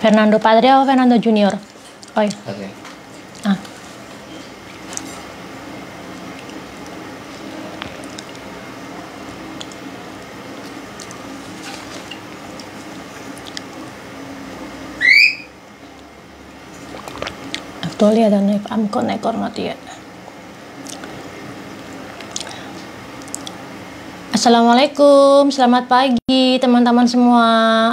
Fernando Padre atau Fernando Junior? Oh iya. Oke. Ah. Actually, I don't know if I'm connect or not yet. Assalamualaikum, selamat pagi teman-teman semua.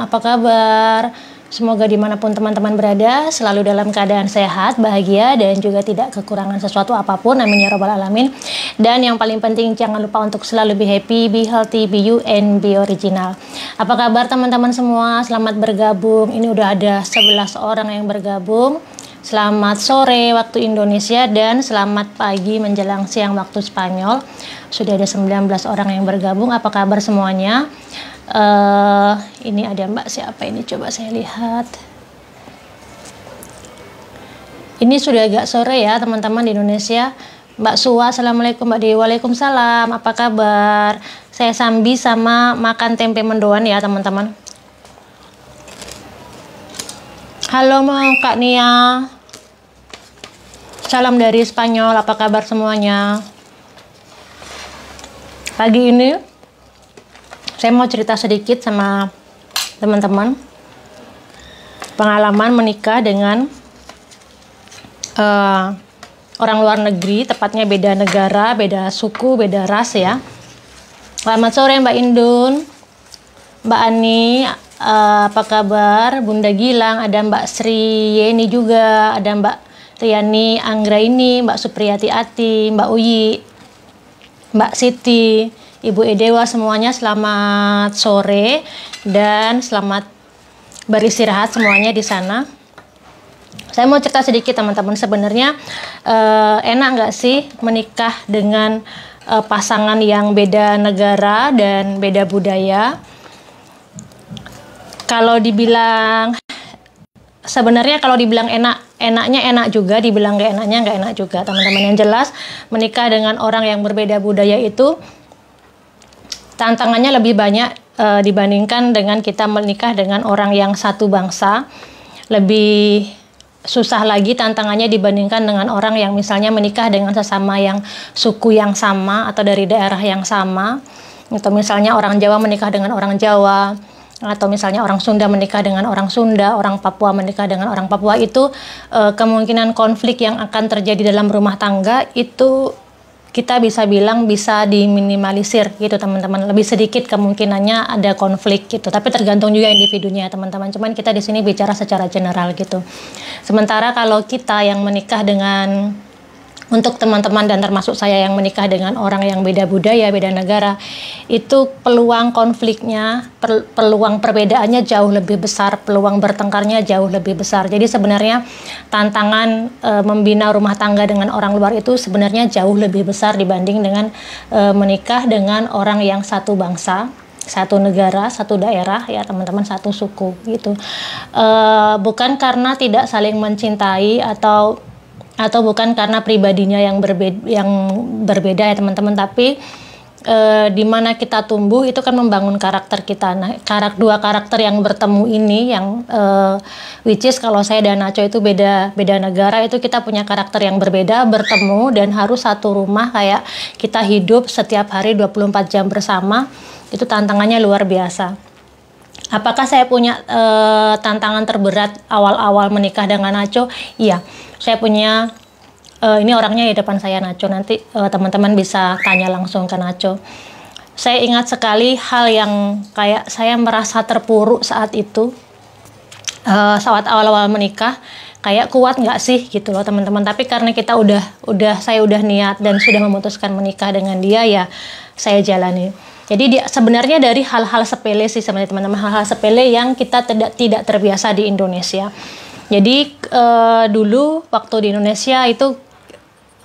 Apa kabar? Semoga dimanapun teman-teman berada selalu dalam keadaan sehat, bahagia, dan juga tidak kekurangan sesuatu apapun. Amin ya robbal alamin. Dan yang paling penting jangan lupa untuk selalu be happy, be healthy, be you, and be original. Apa kabar teman-teman semua? Selamat bergabung. Ini udah ada 11 orang yang bergabung. Selamat sore waktu Indonesia dan selamat pagi menjelang siang waktu Spanyol. Sudah ada 19 orang yang bergabung. Apa kabar semuanya? Ini ada Mbak siapa ini? Coba saya lihat. Ini sudah agak sore ya teman-teman di Indonesia. Mbak Suwa, assalamualaikum. Mbak Dewi, waalaikumsalam. Apa kabar? Saya sambi sama makan tempe mendoan ya teman-teman. Halo Kak Nia. Salam dari Spanyol. Apa kabar semuanya? Pagi ini saya mau cerita sedikit sama teman-teman pengalaman menikah dengan orang luar negeri, tepatnya beda negara, beda suku, beda ras ya. Selamat sore Mbak Indun, Mbak Ani, apa kabar? Bunda Gilang, ada Mbak Sri Yeni juga, ada Mbak Riani Anggraini, Mbak Supriyati Ati, Mbak Uyi, Mbak Siti, Ibu Edewa, semuanya selamat sore dan selamat beristirahat semuanya di sana. Saya mau cerita sedikit teman-teman, sebenarnya enak nggak sih menikah dengan pasangan yang beda negara dan beda budaya? Kalau dibilang sebenarnya kalau dibilang enaknya enak juga, dibilang nggak enak juga teman-teman. Yang jelas menikah dengan orang yang berbeda budaya itu tantangannya lebih banyak dibandingkan dengan kita menikah dengan orang yang satu bangsa. Lebih susah lagi tantangannya dibandingkan dengan orang yang misalnya menikah dengan sesama yang suku yang sama atau dari daerah yang sama. Atau misalnya orang Jawa menikah dengan orang Jawa, atau misalnya orang Sunda menikah dengan orang Sunda, orang Papua menikah dengan orang Papua. Itu kemungkinan konflik yang akan terjadi dalam rumah tangga itu kita bisa bilang bisa diminimalisir gitu teman-teman. Lebih sedikit kemungkinannya ada konflik gitu, tapi tergantung juga individunya teman-teman. Cuman kita di sini bicara secara general gitu. Sementara kalau kita yang menikah dengan, untuk teman-teman dan termasuk saya yang menikah dengan orang yang beda budaya, beda negara, itu peluang konfliknya, peluang perbedaannya jauh lebih besar, peluang bertengkarnya jauh lebih besar. Jadi sebenarnya tantangan membina rumah tangga dengan orang luar itu sebenarnya jauh lebih besar dibanding dengan menikah dengan orang yang satu bangsa, satu negara, satu daerah ya teman-teman, satu suku gitu. Bukan karena tidak saling mencintai atau bukan karena pribadinya yang berbeda ya teman-teman, tapi di mana kita tumbuh itu kan membangun karakter kita. Nah, dua karakter yang bertemu ini yang which is kalau saya dan Nacho itu beda negara, itu kita punya karakter yang berbeda, bertemu dan harus satu rumah, kayak kita hidup setiap hari 24 jam bersama. Itu tantangannya luar biasa. Apakah saya punya tantangan terberat awal-awal menikah dengan Nacho? Iya, saya punya. Ini orangnya di depan saya, Nacho. Nanti teman-teman bisa tanya langsung ke Nacho. Saya ingat sekali hal yang kayak saya merasa terpuruk saat itu, saat awal-awal menikah. Kayak kuat nggak sih gitu loh teman-teman. Tapi karena kita saya udah niat dan sudah memutuskan menikah dengan dia, ya saya jalani. Jadi sebenarnya dari hal-hal sepele sih sebenarnya teman-teman, hal-hal sepele yang kita tidak terbiasa di Indonesia. Jadi dulu waktu di Indonesia itu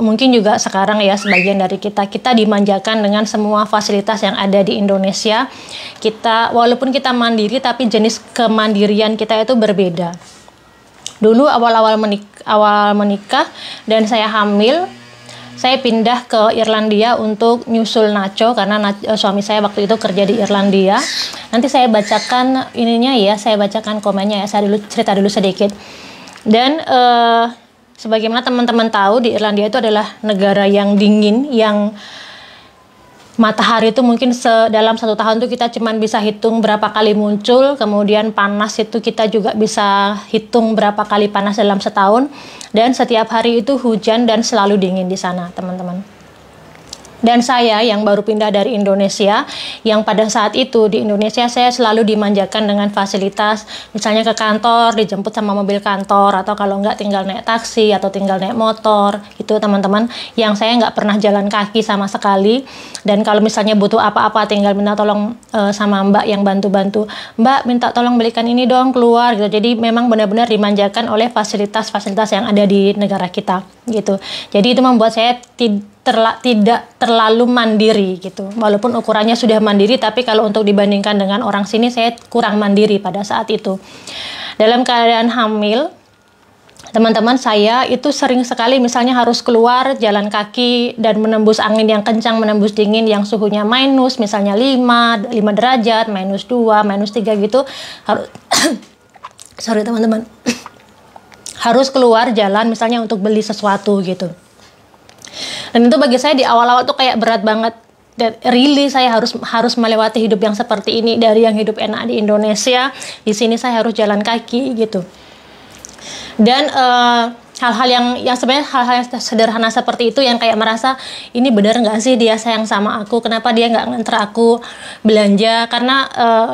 mungkin juga sekarang ya sebagian dari kita dimanjakan dengan semua fasilitas yang ada di Indonesia. Walaupun kita mandiri tapi jenis kemandirian kita itu berbeda. Dulu awal menikah dan saya hamil, saya pindah ke Irlandia untuk nyusul Nacho karena suami saya waktu itu kerja di Irlandia. Nanti saya bacakan ininya ya, saya bacakan komennya ya. Saya cerita dulu sedikit. Dan sebagaimana teman-teman tahu, di Irlandia itu adalah negara yang dingin, yang matahari itu mungkin dalam 1 tahun itu kita cuma bisa hitung berapa kali muncul, kemudian panas itu kita juga bisa hitung berapa kali panas dalam setahun, dan setiap hari itu hujan dan selalu dingin di sana, teman-teman. Dan saya yang baru pindah dari Indonesia, yang pada saat itu di Indonesia saya selalu dimanjakan dengan fasilitas, misalnya ke kantor dijemput sama mobil kantor, atau kalau nggak tinggal naik taksi atau tinggal naik motor gitu, teman-teman. Yang saya nggak pernah jalan kaki sama sekali. Dan kalau misalnya butuh apa-apa tinggal minta tolong sama mbak yang bantu-bantu, mbak minta tolong belikan ini dong keluar gitu. Jadi memang benar-benar dimanjakan oleh fasilitas-fasilitas yang ada di negara kita gitu. Jadi itu membuat saya tidak terlalu mandiri gitu. Walaupun ukurannya sudah mandiri, tapi kalau untuk dibandingkan dengan orang sini, saya kurang mandiri pada saat itu. Dalam keadaan hamil, teman-teman, saya itu sering sekali misalnya harus keluar jalan kaki dan menembus angin yang kencang, menembus dingin yang suhunya minus, misalnya 5 derajat, minus 2, minus 3 gitu. Harus sorry teman-teman. Harus keluar jalan misalnya untuk beli sesuatu gitu. Dan itu bagi saya di awal-awal tuh kayak berat banget. Dan really saya harus melewati hidup yang seperti ini, dari yang hidup enak di Indonesia, di sini saya harus jalan kaki gitu. Dan hal-hal yang sebenarnya hal-hal yang sederhana seperti itu yang kayak merasa ini benar nggak sih dia sayang sama aku, kenapa dia nggak nganter aku belanja, karena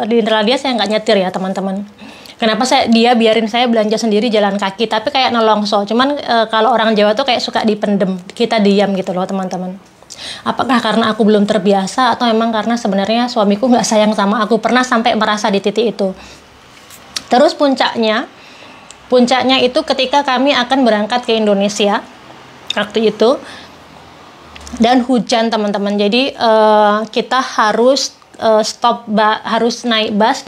di Irlandia saya nggak nyetir ya teman-teman. Kenapa dia biarin saya belanja sendiri jalan kaki, tapi kayak nolongso. Cuman kalau orang Jawa tuh kayak suka dipendem, kita diam gitu loh teman-teman. Apakah karena aku belum terbiasa, atau memang karena sebenarnya suamiku nggak sayang sama aku? Pernah sampai merasa di titik itu. Terus puncaknya itu ketika kami akan berangkat ke Indonesia waktu itu, dan hujan teman-teman. Jadi kita harus harus naik bus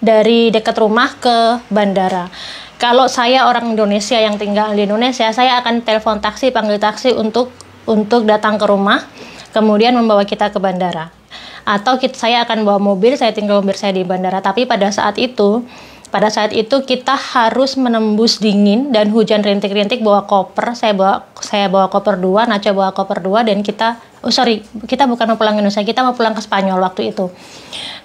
dari dekat rumah ke bandara. Kalau saya orang Indonesia yang tinggal di Indonesia, saya akan telepon taksi, panggil taksi untuk datang ke rumah, kemudian membawa kita ke bandara. Atau saya akan bawa mobil, saya tinggal mobil saya di bandara. Tapi pada saat itu kita harus menembus dingin dan hujan rintik-rintik, bawa koper. Saya bawa koper 2, Nacho bawa koper 2, dan kita bukan mau pulang ke Indonesia, kita mau pulang ke Spanyol waktu itu.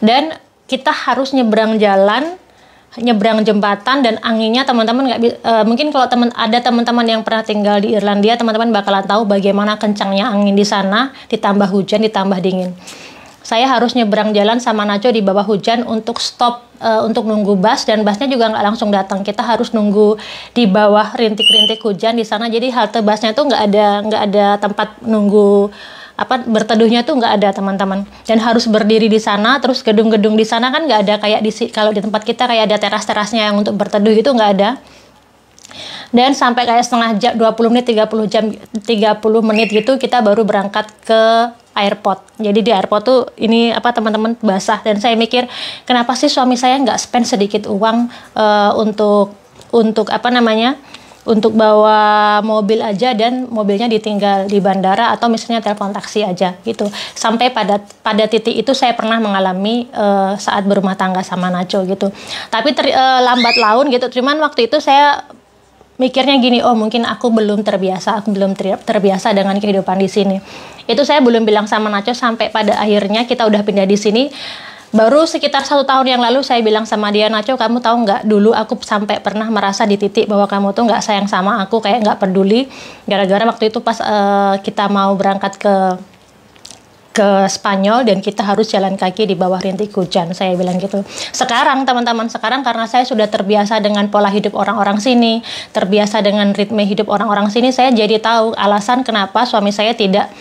Dan kita harus nyebrang jembatan, dan anginnya teman-teman mungkin kalau ada teman-teman yang pernah tinggal di Irlandia, teman-teman bakalan tahu bagaimana kencangnya angin di sana, ditambah hujan, ditambah dingin. Saya harus nyebrang jalan sama Nacho di bawah hujan untuk stop, untuk nunggu bus, dan busnya juga nggak langsung datang. Kita harus nunggu di bawah rintik-rintik hujan di sana. Jadi halte busnya tuh nggak ada tempat nunggu berteduhnya tuh nggak ada teman-teman, dan harus berdiri di sana. Terus gedung-gedung di sana kan nggak ada kayak kalau di tempat kita kayak ada teras-terasnya yang untuk berteduh, itu nggak ada. Dan sampai kayak setengah jam, 20 menit, 30 menit gitu kita baru berangkat ke airport. Jadi di airport tuh ini teman-teman basah, dan saya mikir kenapa sih suami saya nggak spend sedikit uang untuk untuk bawa mobil aja, dan mobilnya ditinggal di bandara, atau misalnya telepon taksi aja gitu. Sampai pada titik itu saya pernah mengalami saat berumah tangga sama Nacho gitu. Tapi lambat laun gitu. Cuman waktu itu saya mikirnya gini, oh mungkin aku belum terbiasa dengan kehidupan di sini. Itu saya belum bilang sama Nacho sampai pada akhirnya kita udah pindah di sini. Baru sekitar 1 tahun yang lalu saya bilang sama dia, Nacho, kamu tahu nggak, dulu aku sampai pernah merasa di titik bahwa kamu tuh nggak sayang sama aku, kayak nggak peduli. Gara-gara waktu itu pas kita mau berangkat ke Spanyol, dan kita harus jalan kaki di bawah rintik hujan, saya bilang gitu. Sekarang teman-teman, karena saya sudah terbiasa dengan pola hidup orang-orang sini, terbiasa dengan ritme hidup orang-orang sini, saya jadi tahu alasan kenapa suami saya tidak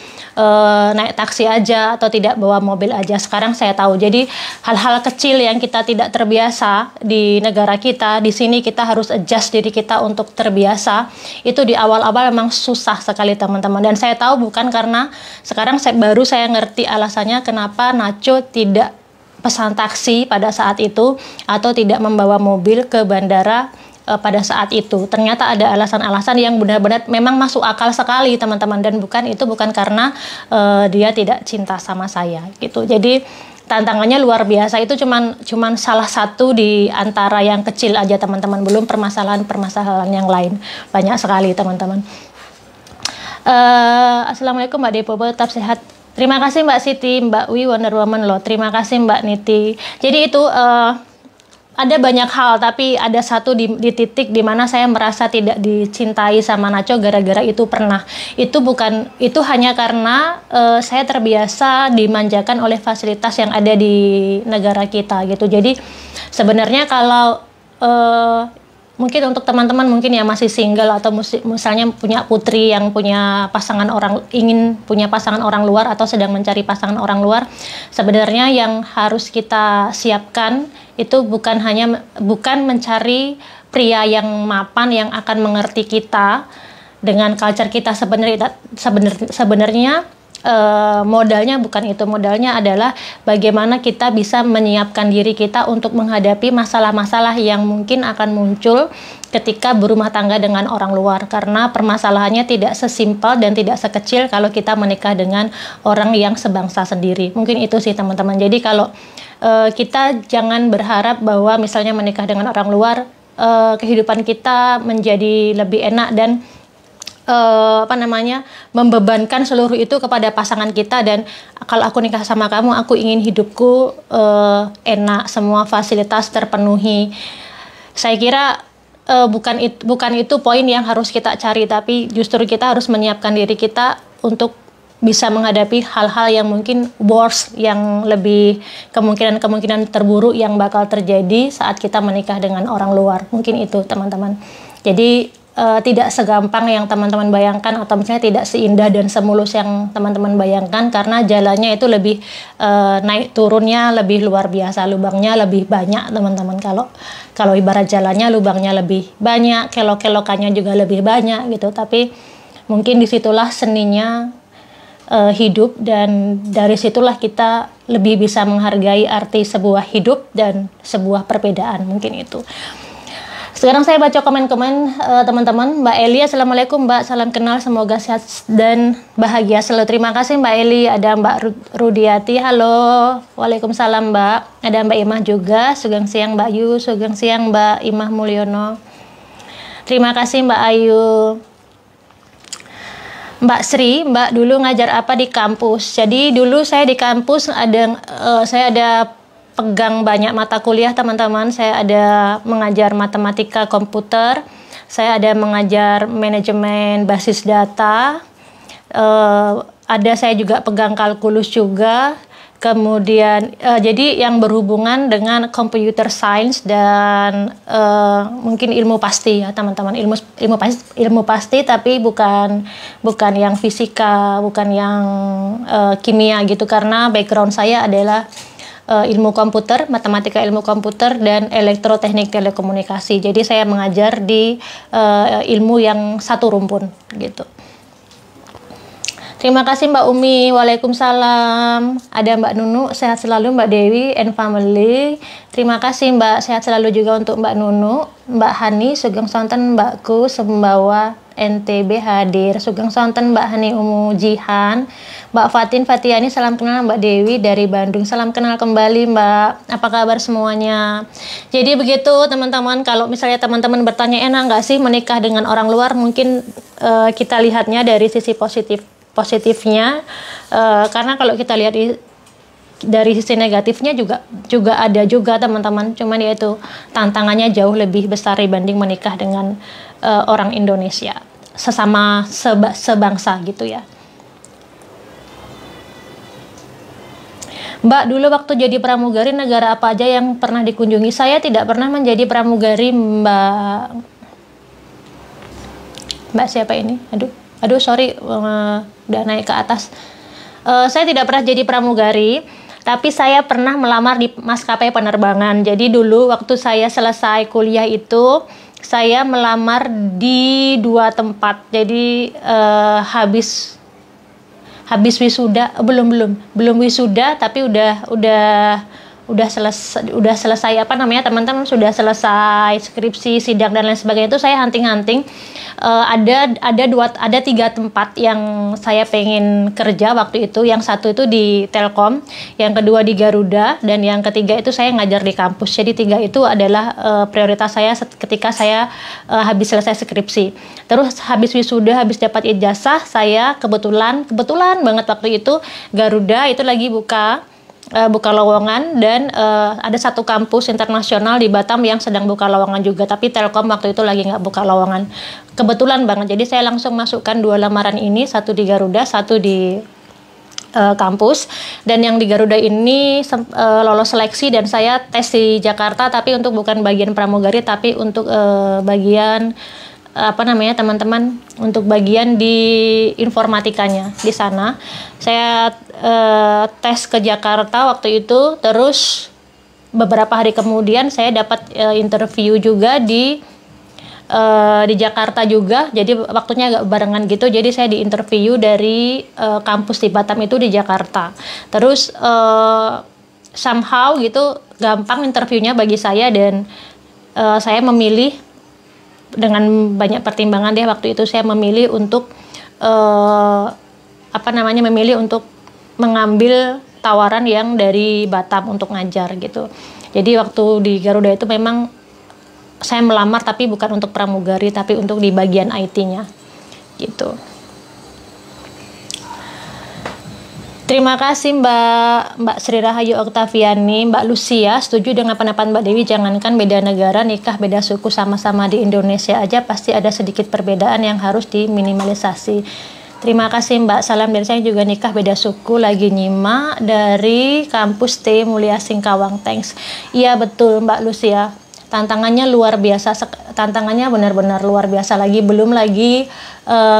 naik taksi aja atau tidak bawa mobil aja. Sekarang saya tahu. Jadi hal-hal kecil yang kita tidak terbiasa di negara kita, di sini kita harus adjust diri kita untuk terbiasa. Itu di awal-awal memang susah sekali teman-teman. Dan saya tahu bukan karena sekarang baru saya ngerti alasannya kenapa Nacho tidak pesan taksi pada saat itu, atau tidak membawa mobil ke bandara pada saat itu. Ternyata ada alasan-alasan yang benar-benar memang masuk akal sekali teman-teman, dan bukan karena dia tidak cinta sama saya gitu. Jadi tantangannya luar biasa, itu cuman salah satu di antara yang kecil aja teman-teman, belum permasalahan-permasalahan yang lain, banyak sekali teman-teman. Assalamualaikum Mbak Depo, tetap sehat. Terima kasih Mbak Siti, Mbak Wi Wonder Woman loh. Terima kasih Mbak Niti. Jadi itu ada banyak hal, tapi ada satu di titik di mana saya merasa tidak dicintai sama Nacho gara-gara itu pernah. Itu hanya karena saya terbiasa dimanjakan oleh fasilitas yang ada di negara kita gitu. Jadi sebenarnya kalau mungkin untuk teman-teman mungkin yang masih single atau misalnya punya putri yang punya pasangan ingin punya pasangan orang luar atau sedang mencari pasangan orang luar, sebenarnya yang harus kita siapkan itu bukan mencari pria yang mapan yang akan mengerti kita dengan culture kita. Sebenarnya modalnya bukan itu. Modalnya adalah bagaimana kita bisa menyiapkan diri kita untuk menghadapi masalah-masalah yang mungkin akan muncul ketika berumah tangga dengan orang luar, karena permasalahannya tidak sesimpel dan tidak sekecil kalau kita menikah dengan orang yang sebangsa sendiri. Mungkin itu sih teman-teman. Jadi kalau kita jangan berharap bahwa misalnya menikah dengan orang luar kehidupan kita menjadi lebih enak dan membebankan seluruh itu kepada pasangan kita. Dan kalau aku nikah sama kamu, aku ingin hidupku enak, semua fasilitas terpenuhi. Saya kira bukan itu poin yang harus kita cari, tapi justru kita harus menyiapkan diri kita untuk bisa menghadapi hal-hal yang mungkin worst, yang lebih kemungkinan terburuk yang bakal terjadi saat kita menikah dengan orang luar. Mungkin itu teman-teman. Jadi tidak segampang yang teman-teman bayangkan, atau misalnya tidak seindah dan semulus yang teman-teman bayangkan, karena jalannya itu lebih naik turunnya lebih luar biasa, lubangnya lebih banyak teman-teman. Kalau ibarat jalannya lubangnya lebih banyak, kelok-kelokannya juga lebih banyak gitu. Tapi mungkin disitulah seninya hidup, dan dari situlah kita lebih bisa menghargai arti sebuah hidup dan sebuah perbedaan. Mungkin itu. Sekarang saya baca komen-komen teman-teman. Mbak Eli, Assalamualaikum Mbak, salam kenal, semoga sehat dan bahagia selalu. Terima kasih Mbak Eli. Ada Mbak Rudiati, halo. Waalaikumsalam Mbak. Ada Mbak Imah juga, sugeng siang Mbak Yu, sugeng siang Mbak Imah Mulyono. Terima kasih Mbak Ayu. Mbak Sri, Mbak dulu ngajar apa di kampus? Jadi dulu saya di kampus saya ada pegang banyak mata kuliah teman-teman. Saya ada mengajar matematika komputer, saya ada mengajar manajemen basis data, ada saya juga pegang kalkulus juga. Kemudian jadi yang berhubungan dengan computer science dan mungkin ilmu pasti ya teman-teman, ilmu pasti tapi bukan yang fisika, bukan yang kimia gitu, karena background saya adalah ilmu komputer, matematika ilmu komputer dan elektroteknik telekomunikasi. Jadi saya mengajar di ilmu yang satu rumpun gitu. Terima kasih Mbak Umi, waalaikumsalam. Ada Mbak Nunu, sehat selalu Mbak Dewi and family. Terima kasih Mbak, sehat selalu juga untuk Mbak Nunu. Mbak Hani, sugeng sonten Mbakku, Sembawa NTB hadir. Sugeng sonten Mbak Hani Umu Jihan. Mbak Fatin Fatiani, salam kenal Mbak Dewi dari Bandung. Salam kenal kembali Mbak, apa kabar semuanya? Jadi begitu teman-teman, kalau misalnya teman-teman bertanya enak nggak sih menikah dengan orang luar, mungkin kita lihatnya dari sisi positifnya, karena kalau kita lihat dari sisi negatifnya juga ada juga teman-teman, cuman yaitu tantangannya jauh lebih besar dibanding menikah dengan orang Indonesia, sesama sebangsa gitu ya. Mbak, dulu waktu jadi pramugari negara apa aja yang pernah dikunjungi? Saya tidak pernah menjadi pramugari Mbak siapa ini? Aduh sorry, udah naik ke atas. Saya tidak pernah jadi pramugari, tapi saya pernah melamar di maskapai penerbangan. Jadi dulu waktu saya selesai kuliah itu, saya melamar di 2 tempat. Jadi habis wisuda, belum wisuda, tapi udah udah selesai apa namanya teman-teman, sudah selesai skripsi, sidang dan lain sebagainya, itu saya hunting-hunting. Ada 3 tempat yang saya pengen kerja waktu itu. Yang satu itu di Telkom, yang kedua di Garuda, dan yang ketiga itu saya ngajar di kampus. Jadi 3 itu adalah prioritas saya ketika saya habis selesai skripsi. Terus habis wisuda, habis dapat ijazah, saya kebetulan banget waktu itu Garuda itu lagi buka lowongan, dan ada satu kampus internasional di Batam yang sedang buka lowongan juga, tapi Telkom waktu itu lagi nggak buka lowongan. Kebetulan banget, jadi saya langsung masukkan 2 lamaran ini, satu di Garuda, satu di kampus. Dan yang di Garuda ini lolos seleksi, dan saya tes di Jakarta, tapi untuk bukan bagian pramugari, tapi untuk bagian apa namanya teman-teman, untuk bagian di informatikanya di sana. Saya tes ke Jakarta waktu itu, terus beberapa hari kemudian saya dapat interview juga di Jakarta juga. Jadi waktunya agak barengan gitu. Jadi saya diinterview dari kampus di Batam itu di Jakarta. Terus somehow gitu gampang interviewnya bagi saya, dan saya memilih dengan banyak pertimbangan deh waktu itu, saya memilih untuk memilih untuk mengambil tawaran yang dari Batam untuk ngajar gitu. Jadi waktu di Garuda itu memang saya melamar, tapi bukan untuk pramugari, tapi untuk di bagian IT-nya gitu. Terima kasih Mbak Sri Rahayu Oktaviani. Mbak Lucia, setuju dengan pendapat Mbak Dewi, jangankan beda negara, nikah beda suku, sama-sama di Indonesia aja pasti ada sedikit perbedaan yang harus diminimalisasi. Terima kasih Mbak, salam dari saya juga nikah beda suku, lagi nyimak dari kampus T Mulia Singkawang, thanks. Iya betul Mbak Lucia, tantangannya luar biasa, tantangannya benar-benar luar biasa, belum lagi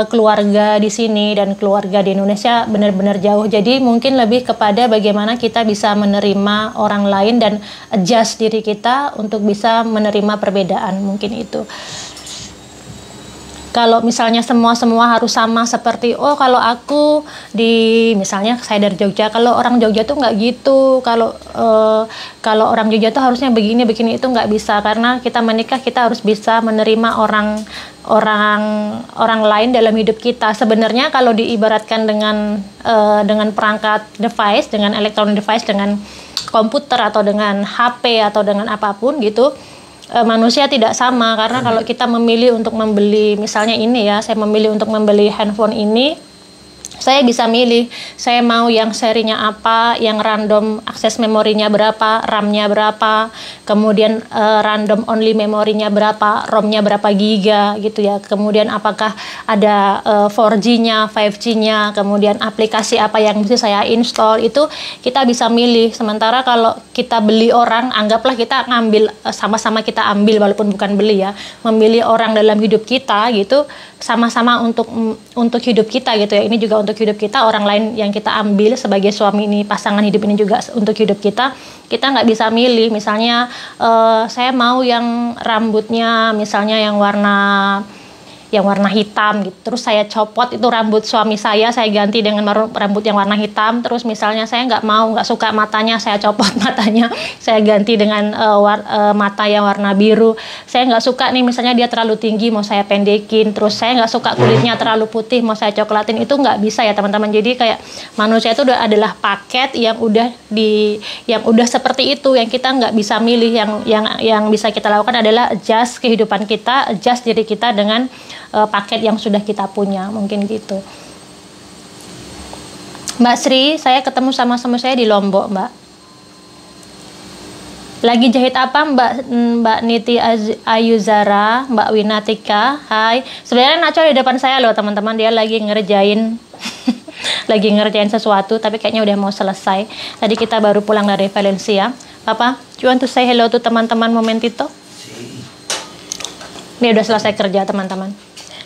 keluarga di sini dan keluarga di Indonesia benar-benar jauh. Jadi mungkin lebih kepada bagaimana kita bisa menerima orang lain dan adjust diri kita untuk bisa menerima perbedaan, mungkin itu. Kalau misalnya semua harus sama seperti, oh kalau aku misalnya saya dari Jogja, kalau orang Jogja tuh nggak gitu, kalau orang Jogja tuh harusnya begini itu nggak bisa, karena kita menikah kita harus bisa menerima orang lain dalam hidup kita. Sebenarnya kalau diibaratkan dengan perangkat device, dengan electronic device, dengan komputer atau dengan HP atau dengan apapun gitu, manusia tidak sama. Karena kalau kita memilih untuk membeli, misalnya ini ya, saya memilih untuk membeli handphone ini, saya bisa milih, saya mau yang serinya apa, yang random akses memorinya berapa, RAM-nya berapa, kemudian random only memorinya berapa, ROM-nya berapa giga gitu ya, kemudian apakah ada 4G-nya, 5G-nya, kemudian aplikasi apa yang mesti saya install, itu kita bisa milih. Sementara kalau kita beli orang, anggaplah kita ngambil, sama-sama kita ambil walaupun bukan beli ya, memilih orang dalam hidup kita gitu, sama-sama untuk hidup kita gitu ya. Ini juga untuk hidup kita, orang lain yang kita ambil sebagai suami ini, pasangan hidup ini juga untuk hidup kita. Kita nggak bisa milih, misalnya saya mau yang rambutnya misalnya yang warna hitam gitu, terus saya copot itu rambut suami saya ganti dengan rambut yang warna hitam. Terus misalnya saya nggak suka matanya, saya copot matanya, saya ganti dengan mata yang warna biru. Saya nggak suka nih misalnya dia terlalu tinggi, mau saya pendekin. Terus saya nggak suka kulitnya terlalu putih, mau saya coklatin. Itu nggak bisa ya teman-teman. Jadi kayak manusia itu adalah paket yang udah seperti itu, yang kita nggak bisa milih. Yang bisa kita lakukan adalah adjust kehidupan kita, adjust diri kita dengan paket yang sudah kita punya, mungkin gitu. Mbak Sri, saya ketemu sama saya di Lombok, Mbak. Lagi jahit apa Mbak Niti Ayuzara, Mbak Winatika? Hai. Sebenarnya Naco di depan saya loh teman-teman, dia lagi ngerjain sesuatu, tapi kayaknya udah mau selesai. Tadi kita baru pulang dari Valencia. Papa, you want to say hello to teman-teman momentito? Ini udah selesai kerja teman-teman.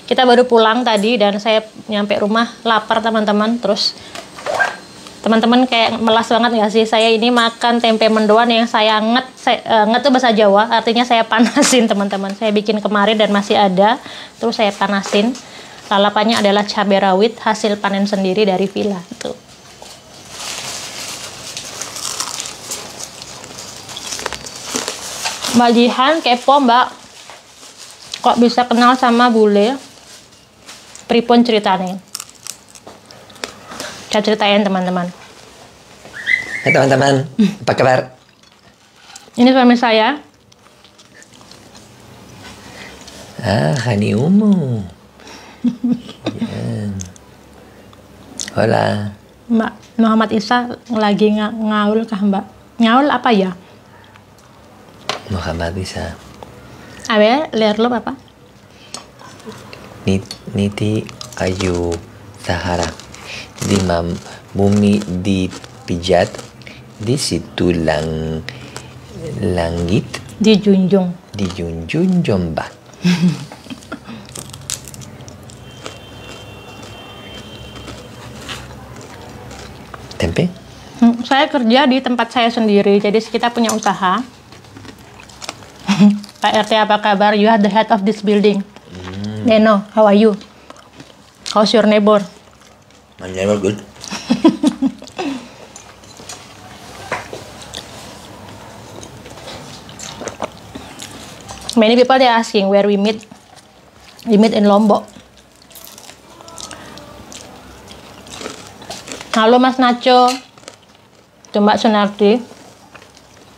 Kita baru pulang tadi dan saya nyampe rumah lapar teman-teman. Terus teman-teman kayak melas banget nggak sih? Saya ini makan tempe mendoan yang saya nget itu bahasa Jawa, artinya saya panasin teman-teman. Saya bikin kemarin dan masih ada, terus saya panasin. Lalapannya adalah cabai rawit hasil panen sendiri dari villa itu. Mbak Jihan kepo Mbak, kok bisa kenal sama bule? Pripun ceritanya? Saya ceritain teman-teman. Hai teman-teman, apa kabar? Ini suami saya. Hani Umu. Yan. Hola. Mbak Muhammad Isa lagi ngaul kah Mbak? Ngaul apa ya? Muhammad Isa. Awe, lihat lo apa? Niti Ayu Sahara. Di bumi dipijat, di situ langit Dijunjung. dijunjung jombak. Tempe? Saya kerja di tempat saya sendiri, jadi kita punya usaha. Pak RT apa kabar? You are the head of this building. Neno, how are you? How's your neighbor? My neighbor good. Many people they asking where we meet. We meet in Lombok. Halo Mas Nacho. Itu Mbak Sunarti.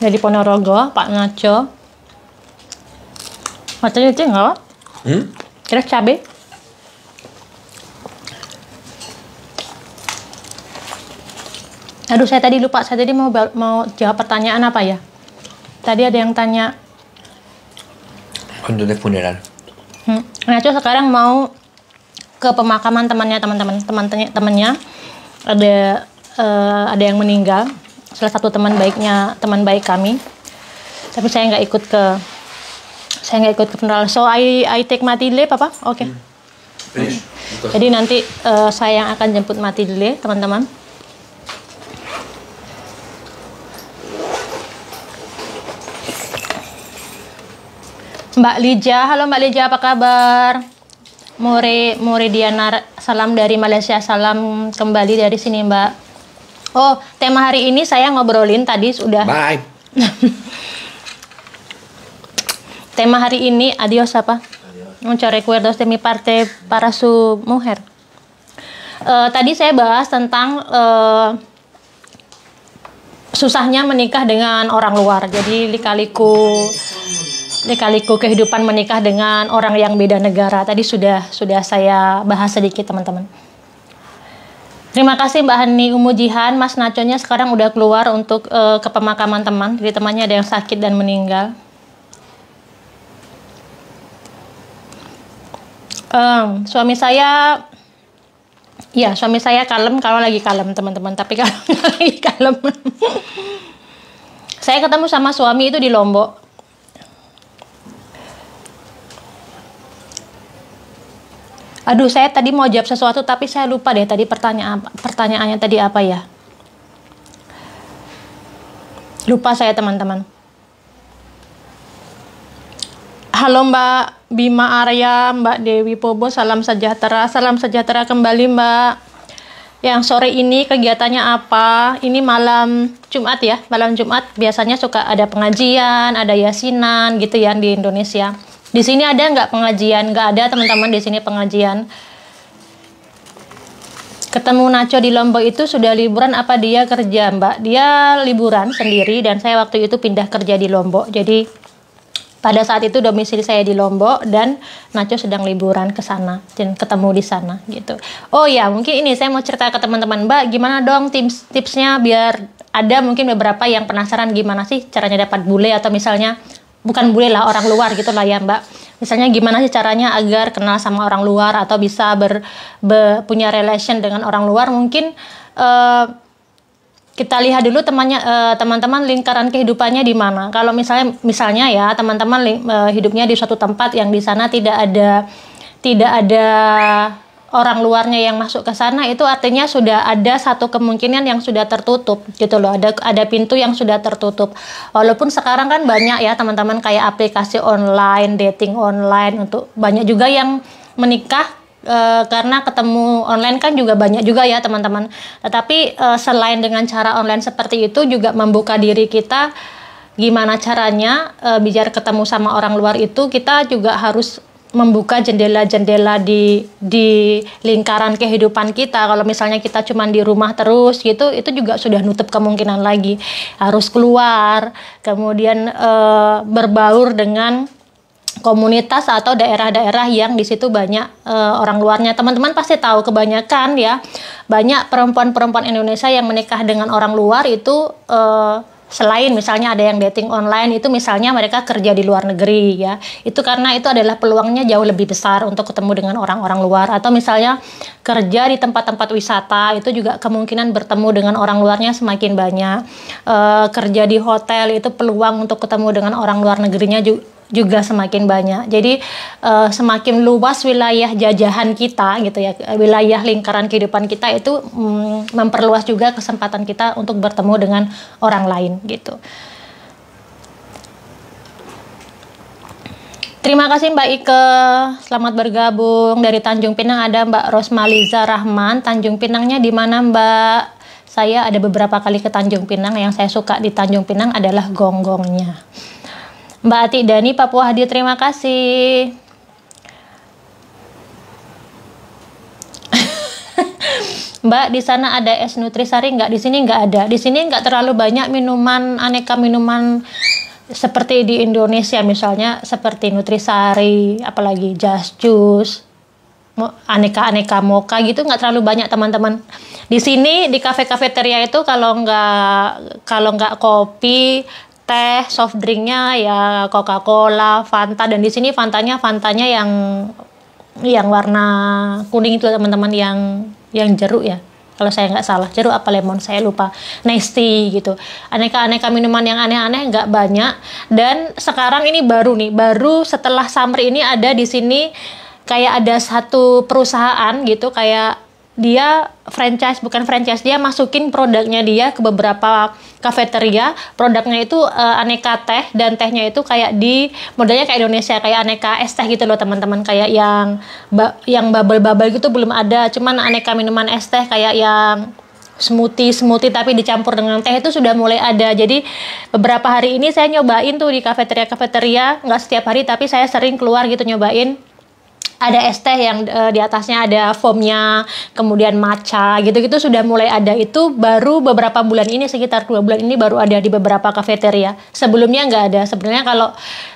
Dari Ponorogo, Pak Nacho. Macamnya itu nggak? Kira cabai? Aduh, saya tadi lupa. Saya tadi mau jawab pertanyaan apa ya? Tadi ada yang tanya. Untuk funeral. Nacho sekarang mau ke pemakaman temannya. Ada yang meninggal. Salah satu teman baik kami. Tapi saya nggak ikut ke funeral. So I take Matilde, Papa. Oke. Jadi nanti saya yang akan jemput Matilde, teman-teman. Mbak Lija, halo Mbak Lija, apa kabar? More Diana, salam dari Malaysia, salam kembali dari sini Mbak. Oh, tema hari ini saya ngobrolin tadi sudah. Bye. Tema hari ini, adios apa? Muchos recuerdos de mi parte para su mujer. Tadi saya bahas tentang susahnya menikah dengan orang luar. Jadi lika-liku kehidupan menikah dengan orang yang beda negara. Tadi sudah saya bahas sedikit teman-teman. Terima kasih Mbak Hani Umu Jihan. Mas Naconya sekarang udah keluar untuk ke pemakaman teman. Jadi temannya ada yang sakit dan meninggal. Suami saya kalem kalau lagi kalem teman-teman. Tapi kalau nggak lagi kalem, saya ketemu sama suami itu di Lombok. Aduh, saya tadi mau jawab sesuatu tapi saya lupa deh tadi pertanyaannya tadi apa ya. Lupa saya teman-teman. Halo Mbak Bima Arya, Mbak Dewi Pobo, salam sejahtera kembali Mbak. Yang sore ini kegiatannya apa? Ini malam Jumat ya, malam Jumat biasanya suka ada pengajian, ada yasinan gitu ya di Indonesia. Di sini ada nggak pengajian? Nggak ada teman-teman di sini pengajian. Ketemu Nacho di Lombok itu sudah liburan apa dia kerja Mbak? Dia liburan sendiri dan saya waktu itu pindah kerja di Lombok. Jadi pada saat itu domisili saya di Lombok dan Nacho sedang liburan ke sana dan ketemu di sana gitu. Oh ya, mungkin ini saya mau cerita ke teman-teman Mbak, gimana dong tipsnya biar ada mungkin beberapa yang penasaran gimana sih caranya dapat bule atau misalnya bukan bule lah, orang luar gitu lah ya Mbak. Misalnya gimana sih caranya agar kenal sama orang luar atau bisa punya relation dengan orang luar. Mungkin kita lihat dulu teman-teman lingkaran kehidupannya di mana. Kalau misalnya ya teman-teman hidupnya di suatu tempat yang di sana tidak ada orang luarnya yang masuk ke sana, itu artinya sudah ada satu kemungkinan yang sudah tertutup gitu loh. Ada pintu yang sudah tertutup. Walaupun sekarang kan banyak ya teman-teman kayak aplikasi online, dating online, untuk banyak juga yang menikah karena ketemu online kan juga banyak juga ya teman-teman. Tetapi selain dengan cara online seperti itu juga membuka diri kita gimana caranya biar ketemu sama orang luar itu kita juga harus membuka jendela-jendela di lingkaran kehidupan kita. Kalau misalnya kita cuma di rumah terus gitu, itu juga sudah nutup kemungkinan lagi. Harus keluar, kemudian berbaur dengan komunitas atau daerah-daerah yang di situ banyak orang luarnya. Teman-teman pasti tahu kebanyakan ya, banyak perempuan-perempuan Indonesia yang menikah dengan orang luar itu selain misalnya ada yang dating online itu misalnya mereka kerja di luar negeri ya. Itu karena itu adalah peluangnya jauh lebih besar untuk ketemu dengan orang-orang luar, atau misalnya kerja di tempat-tempat wisata itu juga kemungkinan bertemu dengan orang luarnya semakin banyak. Kerja di hotel itu peluang untuk ketemu dengan orang luar negerinya juga semakin banyak. Jadi semakin luas wilayah jajahan kita gitu ya, wilayah lingkaran kehidupan kita itu memperluas juga kesempatan kita untuk bertemu dengan orang lain gitu. Terima kasih Mbak Ike, selamat bergabung. Dari Tanjung Pinang ada Mbak Rosmaliza Rahman. Tanjung Pinangnya di mana Mbak? Saya ada beberapa kali ke Tanjung Pinang. Yang saya suka di Tanjung Pinang adalah gonggongnya. Mbak Ati Dani, Papua Hadir, terima kasih. Mbak, di sana ada es nutrisari nggak? Di sini nggak ada. Di sini nggak terlalu banyak minuman, aneka minuman seperti di Indonesia, misalnya seperti nutrisari, apalagi just juice, aneka-aneka mocha gitu, nggak terlalu banyak teman-teman. Di sini di kafe-kafeteria itu kalau nggak kopi, teh, soft drinknya ya Coca-Cola, Fanta, dan di sini Fantanya yang warna kuning itu teman-teman, yang jeruk ya. Kalau saya nggak salah, jeruk apa lemon, saya lupa. Nice tea gitu. Aneka-aneka minuman yang aneh-aneh nggak banyak. Dan sekarang ini baru setelah summer ini ada di sini kayak ada satu perusahaan gitu, kayak dia bukan franchise, dia masukin produknya dia ke beberapa kafeteria. Produknya itu aneka teh, dan tehnya itu kayak modelnya kayak Indonesia, kayak aneka es teh gitu loh teman-teman. Kayak yang bubble-bubble gitu belum ada, cuman aneka minuman es teh kayak yang smoothie tapi dicampur dengan teh itu sudah mulai ada. Jadi beberapa hari ini saya nyobain tuh di kafeteria, nggak setiap hari tapi saya sering keluar gitu nyobain. Ada es teh yang di atasnya ada foamnya, kemudian matcha gitu-gitu sudah mulai ada. Itu baru beberapa bulan ini, sekitar 2 bulan ini baru ada di beberapa kafeteria. Sebelumnya nggak ada. Sebenarnya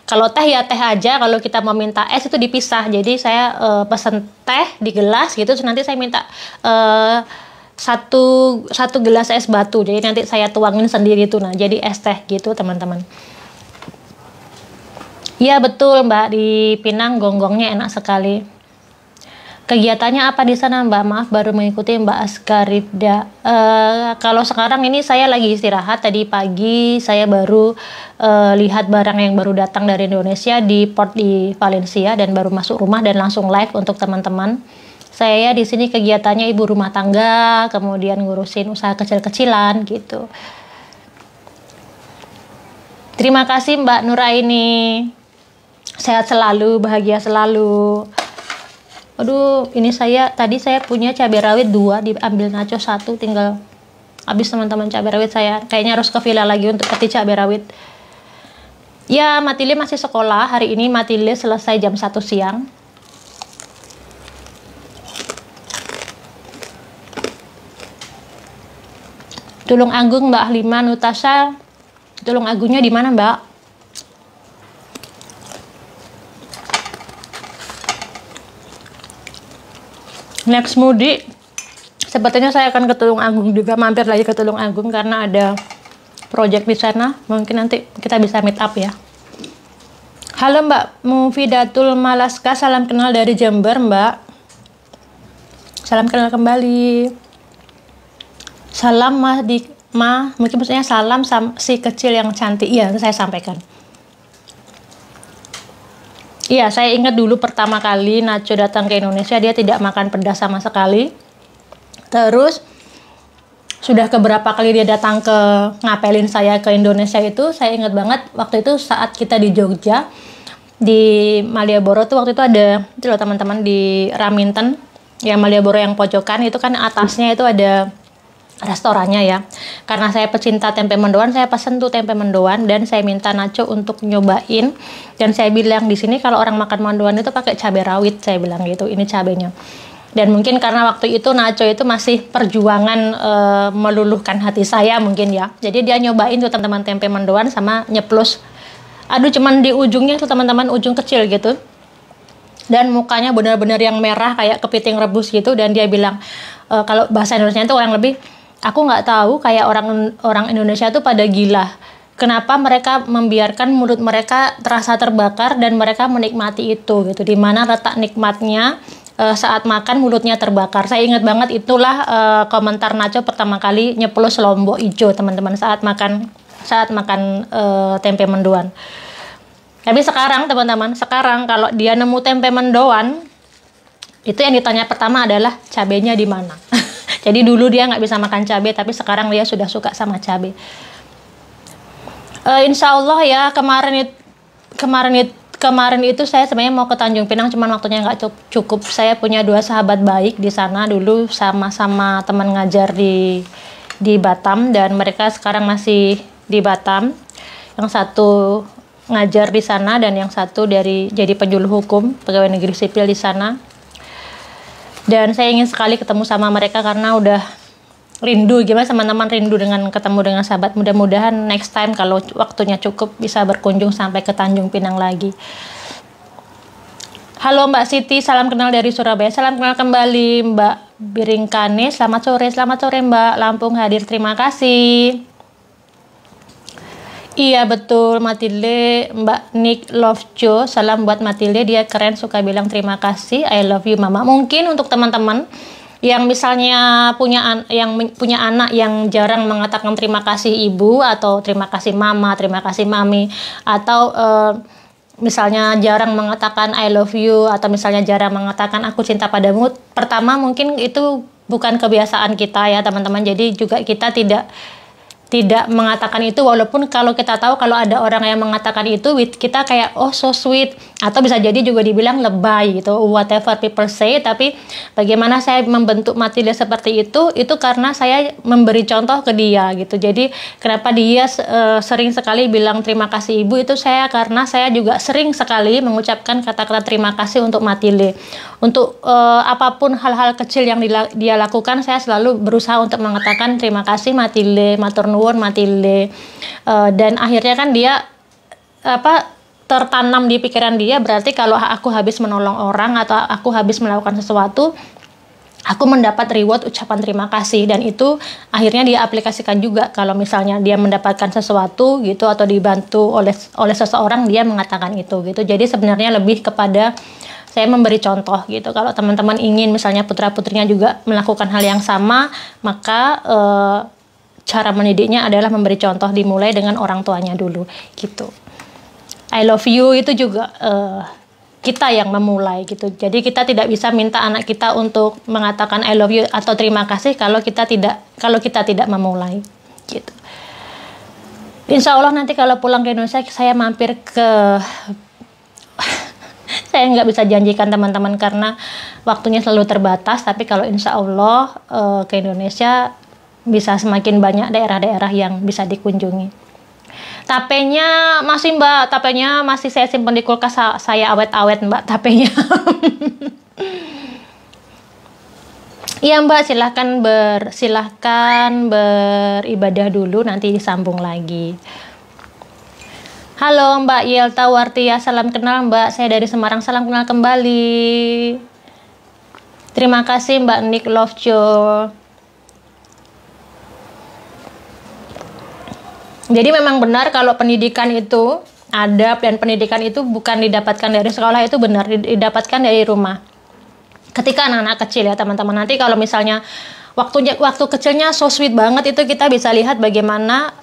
kalau teh ya teh aja, kalau kita mau minta es itu dipisah. Jadi saya pesen teh di gelas gitu, terus nanti saya minta satu gelas es batu. Jadi nanti saya tuangin sendiri tuh, nah jadi es teh gitu teman-teman. Iya betul Mbak, di Pinang gonggongnya enak sekali. Kegiatannya apa di sana Mbak? Maaf baru mengikuti Mbak Askarida. Kalau sekarang ini saya lagi istirahat. Tadi pagi saya baru lihat barang yang baru datang dari Indonesia di port di Valencia, dan baru masuk rumah dan langsung live untuk teman-teman. Saya di sini kegiatannya ibu rumah tangga, kemudian ngurusin usaha kecil-kecilan gitu. Terima kasih Mbak Nuraini. Sehat selalu, bahagia selalu. Aduh, ini tadi saya punya cabai rawit 2, diambil nacho 1, tinggal habis teman-teman cabai rawit saya. Kayaknya harus ke villa lagi untuk petik cabai rawit. Ya, Matile masih sekolah. Hari ini Matile selesai jam 1 siang. Tulung Agung Mbak Lima Nutasha. Tulung Agungnya di mana Mbak? Next mudik, sepertinya saya akan ke Tulung Agung juga, mampir lagi ke Tulung Agung karena ada project di sana. Mungkin nanti kita bisa meet up ya. Halo Mbak Mufidatul Malaska, salam kenal dari Jember Mbak. Salam kenal kembali. Salam mungkin maksudnya salam si kecil yang cantik. Iya, saya sampaikan. Iya, saya ingat dulu pertama kali Nacho datang ke Indonesia, dia tidak makan pedas sama sekali. Terus sudah keberapa kali dia datang ngapelin saya ke Indonesia itu, saya ingat banget waktu itu saat kita di Jogja, di Malioboro tuh waktu itu ada, itu loh teman-teman, di Raminten, yang Malioboro yang pojokan itu kan atasnya itu ada restorannya ya. Karena saya pecinta tempe mendoan, saya pesen tuh tempe mendoan dan saya minta Nacho untuk nyobain. Dan saya bilang di sini kalau orang makan mendoan itu pakai cabai rawit, saya bilang gitu. Ini cabenya. Dan mungkin karena waktu itu Nacho itu masih perjuangan meluluhkan hati saya mungkin ya. Jadi dia nyobain tuh teman-teman tempe mendoan sama nyeplos. Aduh, cuman di ujungnya tuh teman-teman, ujung kecil gitu. Dan mukanya benar-benar yang merah kayak kepiting rebus gitu. Dan dia bilang kalau bahasa Indonesia itu orang lebih, aku nggak tahu kayak orang Indonesia tuh pada gila. Kenapa mereka membiarkan mulut mereka terasa terbakar dan mereka menikmati itu gitu. Di mana letak nikmatnya saat makan mulutnya terbakar. Saya ingat banget itulah komentar Nacho pertama kali nyeplos lombok hijau teman-teman saat makan tempe mendoan. Tapi sekarang teman-teman, sekarang kalau dia nemu tempe mendoan, itu yang ditanya pertama adalah cabenya di mana. Jadi dulu dia nggak bisa makan cabai, tapi sekarang dia sudah suka sama cabai. Insya Allah ya, kemarin itu saya sebenarnya mau ke Tanjung Pinang, cuman waktunya nggak cukup. Saya punya 2 sahabat baik di sana, dulu sama-sama teman ngajar di Batam, dan mereka sekarang masih di Batam. Yang satu ngajar di sana dan yang satu jadi penjuluh hukum, pegawai negeri sipil di sana. Dan saya ingin sekali ketemu sama mereka karena udah rindu, gimana teman-teman, rindu dengan ketemu dengan sahabat. Mudah-mudahan next time kalau waktunya cukup bisa berkunjung sampai ke Tanjung Pinang lagi. Halo Mbak Siti, salam kenal dari Surabaya. Salam kenal kembali Mbak Biringkane. Selamat sore Mbak. Lampung hadir, terima kasih. Iya betul Matilde, Mbak Nick Love Joe. Salam buat Matilde, dia keren, suka bilang terima kasih, I love you mama. Mungkin untuk teman-teman yang misalnya punya anak yang jarang mengatakan terima kasih ibu, atau terima kasih mama, terima kasih mami, atau misalnya jarang mengatakan I love you, atau misalnya jarang mengatakan aku cinta padamu. Pertama mungkin itu bukan kebiasaan kita ya teman-teman. Jadi juga kita tidak mengatakan itu, walaupun kalau kita tahu kalau ada orang yang mengatakan itu, kita kayak oh so sweet, atau bisa jadi juga dibilang lebay gitu, whatever people say. Tapi bagaimana saya membentuk Matilda seperti itu karena saya memberi contoh ke dia gitu. Jadi kenapa dia sering sekali bilang terima kasih ibu, itu karena saya juga sering sekali mengucapkan kata-kata terima kasih untuk Matilda. Untuk apapun hal-hal kecil yang dia lakukan, saya selalu berusaha untuk mengatakan terima kasih Matilda, matur nuwun Matilde. Dan akhirnya kan dia tertanam di pikiran dia, berarti kalau aku habis menolong orang atau aku habis melakukan sesuatu, aku mendapat reward ucapan terima kasih. Dan itu akhirnya dia aplikasikan juga kalau misalnya dia mendapatkan sesuatu gitu atau dibantu oleh seseorang, dia mengatakan itu gitu. Jadi sebenarnya lebih kepada saya memberi contoh gitu. Kalau teman-teman ingin misalnya putra-putrinya juga melakukan hal yang sama, maka cara mendidiknya adalah memberi contoh, dimulai dengan orang tuanya dulu gitu. I love you itu juga kita yang memulai gitu. Jadi kita tidak bisa minta anak kita untuk mengatakan I love you atau terima kasih kalau kita tidak memulai gitu. Insya Allah nanti kalau pulang ke Indonesia saya mampir ke saya nggak bisa janjikan teman-teman karena waktunya selalu terbatas, tapi kalau insya Allah ke Indonesia bisa semakin banyak daerah-daerah yang bisa dikunjungi. Tapenya masih Mbak, tapenya masih saya simpan di kulkas, saya awet-awet Mbak tapenya. Iya Mbak, silahkan beribadah dulu, nanti disambung lagi. Halo Mbak Yelta Wartia, salam kenal Mbak, saya dari Semarang, salam kenal kembali. Terima kasih Mbak Nick Lovejoy. Jadi memang benar kalau pendidikan itu, adab dan pendidikan itu bukan didapatkan dari sekolah, itu benar didapatkan dari rumah. Ketika anak-anak kecil ya teman-teman, nanti kalau misalnya waktu kecilnya so sweet banget, itu kita bisa lihat bagaimana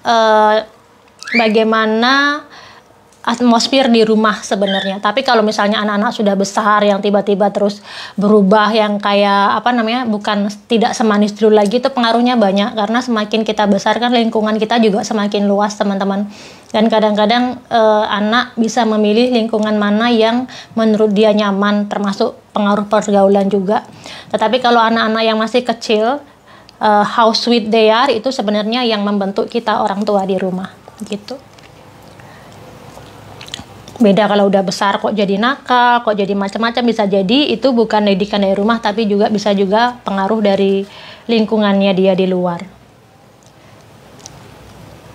atmosfer di rumah sebenarnya. Tapi kalau misalnya anak-anak sudah besar yang tiba-tiba terus berubah yang kayak bukan tidak semanis dulu lagi, itu pengaruhnya banyak karena semakin kita besar kan lingkungan kita juga semakin luas teman-teman. Dan kadang-kadang anak bisa memilih lingkungan mana yang menurut dia nyaman, termasuk pengaruh pergaulan juga. Tetapi kalau anak-anak yang masih kecil how sweet they are, itu sebenarnya yang membentuk kita orang tua di rumah gitu. Beda kalau udah besar kok jadi nakal, kok jadi macam-macam, bisa jadi itu bukan didikan dari rumah, tapi juga bisa juga pengaruh dari lingkungannya dia di luar.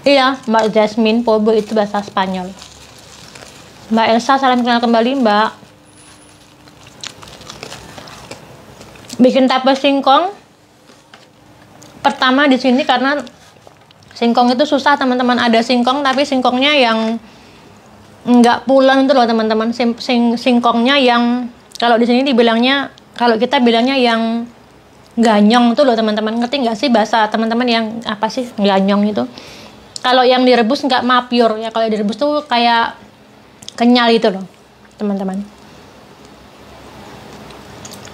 Iya, Mbak Jasmine, Pobo itu bahasa Spanyol. Mbak Elsa, salam kenal kembali, Mbak. Bikin tape singkong. Pertama di sini karena singkong itu susah, teman-teman. Ada singkong tapi singkongnya yang nggak pulen itu loh, teman-teman. Singkongnya yang kalau di sini dibilangnya, kalau kita bilangnya yang ganyong itu loh, teman-teman. Ngerti nggak sih bahasa teman-teman yang apa sih ganyong itu? Kalau yang direbus nggak mapiur ya, kalau direbus tuh kayak kenyal itu loh, teman-teman.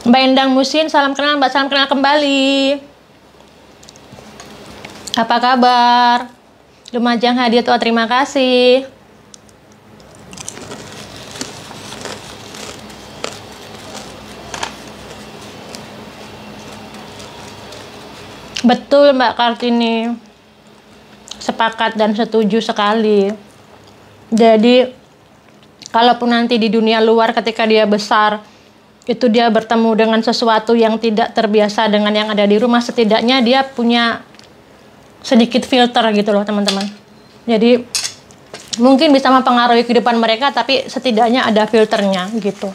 Mbak Endang Musin, salam kenal Mbak, salam kenal kembali. Apa kabar? Lumajang hadiah tua, terima kasih. Betul Mbak Kartini, sepakat dan setuju sekali. Jadi kalaupun nanti di dunia luar ketika dia besar itu dia bertemu dengan sesuatu yang tidak terbiasa dengan yang ada di rumah, setidaknya dia punya sedikit filter gitu loh, teman-teman. Jadi mungkin bisa mempengaruhi kehidupan mereka, tapi setidaknya ada filternya gitu.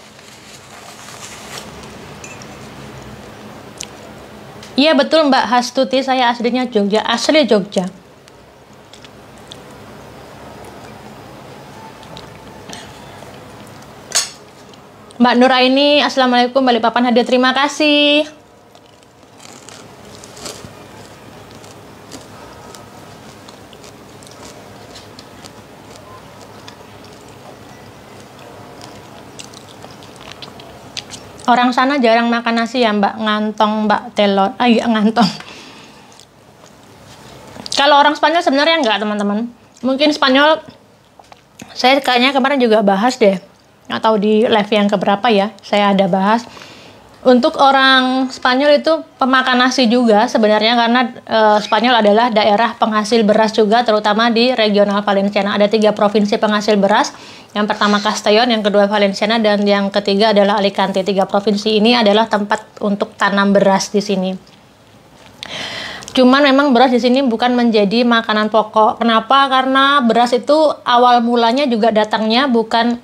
Iya betul Mbak Hastuti, saya aslinya Jogja, asli Jogja. Mbak Nuraini, assalamualaikum, Balikpapan hadiah, terima kasih. Orang sana jarang makan nasi ya Mbak, ngantong Mbak telon, ngantong. Kalau orang Spanyol sebenarnya enggak, teman-teman. Mungkin Spanyol, saya kayaknya kemarin juga bahas deh, atau di live yang keberapa ya, saya ada bahas. Untuk orang Spanyol itu pemakan nasi juga sebenarnya, karena Spanyol adalah daerah penghasil beras juga, terutama di regional Valenciana. Ada 3 provinsi penghasil beras. Yang pertama Castellón, yang kedua Valenciana, dan yang ketiga adalah Alicante. 3 provinsi ini adalah tempat untuk tanam beras di sini. Cuman memang beras di sini bukan menjadi makanan pokok. Kenapa? Karena beras itu awal mulanya juga datangnya bukan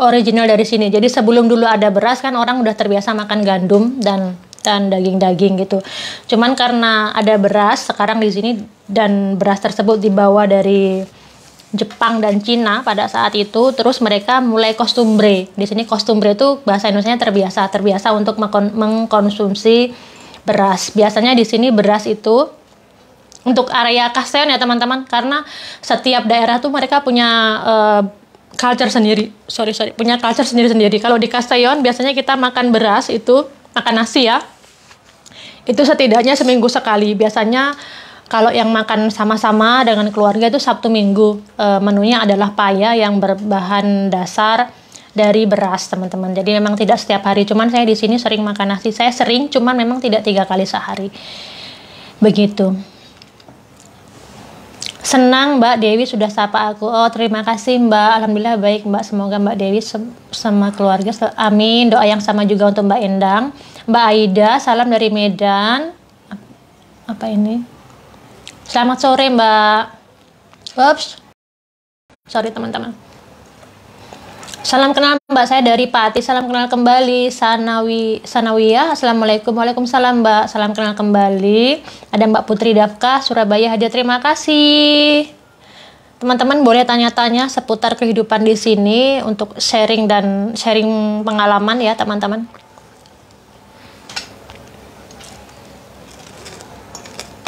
original dari sini. Jadi sebelum dulu ada beras kan orang udah terbiasa makan gandum dan daging-daging gitu. Cuman karena ada beras sekarang di sini, dan beras tersebut dibawa dari Jepang dan Cina pada saat itu, terus mereka mulai kostumbre. Di sini kostumbre itu bahasa Indonesianya terbiasa untuk mengkonsumsi beras. Biasanya di sini beras itu untuk area Castellón ya teman-teman, karena setiap daerah tuh mereka punya culture sendiri. Punya culture sendiri-sendiri. Kalau di Castellón biasanya kita makan beras itu, makan nasi ya, itu setidaknya seminggu sekali. Biasanya kalau yang makan sama-sama dengan keluarga itu Sabtu Minggu. Menunya adalah paya yang berbahan dasar dari beras, teman-teman. Jadi memang tidak setiap hari. Cuman saya di sini sering makan nasi. Saya sering, cuman memang tidak 3 kali sehari. Begitu. Senang Mbak Dewi sudah sapa aku. Oh, terima kasih Mbak. Alhamdulillah baik Mbak. Semoga Mbak Dewi sama keluarga. Amin. Doa yang sama juga untuk Mbak Endang. Mbak Aida, salam dari Medan. Apa ini? Selamat sore Mbak. Ups. Sorry teman-teman. Salam kenal Mbak, saya dari Pati. Salam kenal kembali. Sanawiyah. Assalamualaikum. Waalaikumsalam Mbak. Salam kenal kembali. Ada Mbak Putri Dafka, Surabaya hadiah, terima kasih. Teman-teman boleh tanya-tanya seputar kehidupan di sini untuk sharing pengalaman ya teman-teman.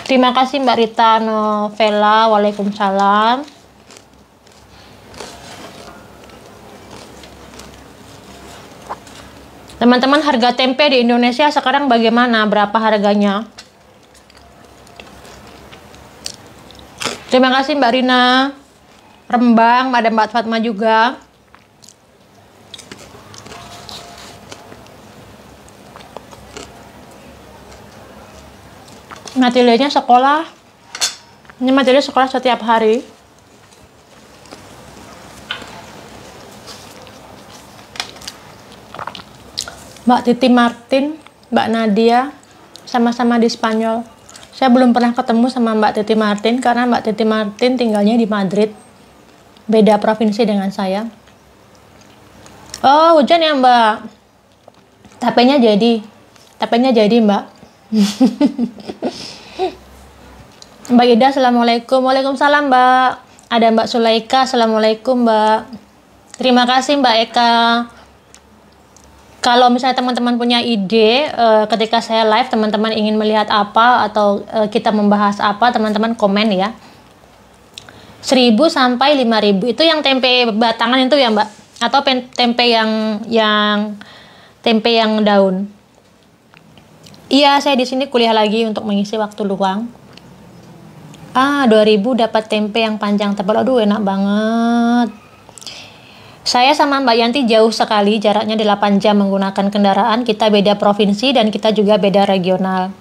Terima kasih Mbak Rita Novela. Waalaikumsalam. Teman-teman, harga tempe di Indonesia sekarang bagaimana? Berapa harganya? Terima kasih Mbak Rina. Rembang, ada Mbak Fatma juga. Matildenya sekolah. Ini Matilda sekolah setiap hari. Mbak Titi Martin, Mbak Nadia, sama-sama di Spanyol. Saya belum pernah ketemu sama Mbak Titi Martin karena Mbak Titi Martin tinggalnya di Madrid. Beda provinsi dengan saya. Oh, hujan ya Mbak? Tapenya jadi Mbak. Mbak Ida, Assalamualaikum. Waalaikumsalam Mbak. Ada Mbak Sulaika, Assalamualaikum Mbak. Terima kasih Mbak Eka. Kalau misalnya teman-teman punya ide ketika saya live, teman-teman ingin melihat apa atau kita membahas apa, teman-teman komen ya. 1.000 sampai 5.000 itu yang tempe batangan itu ya Mbak, atau tempe yang daun. Iya, saya di sini kuliah lagi untuk mengisi waktu luang. 2.000 dapat tempe yang panjang tebal. Aduh, enak banget. Saya sama Mbak Yanti jauh sekali, jaraknya 8 jam menggunakan kendaraan. Kita beda provinsi dan kita juga beda regional.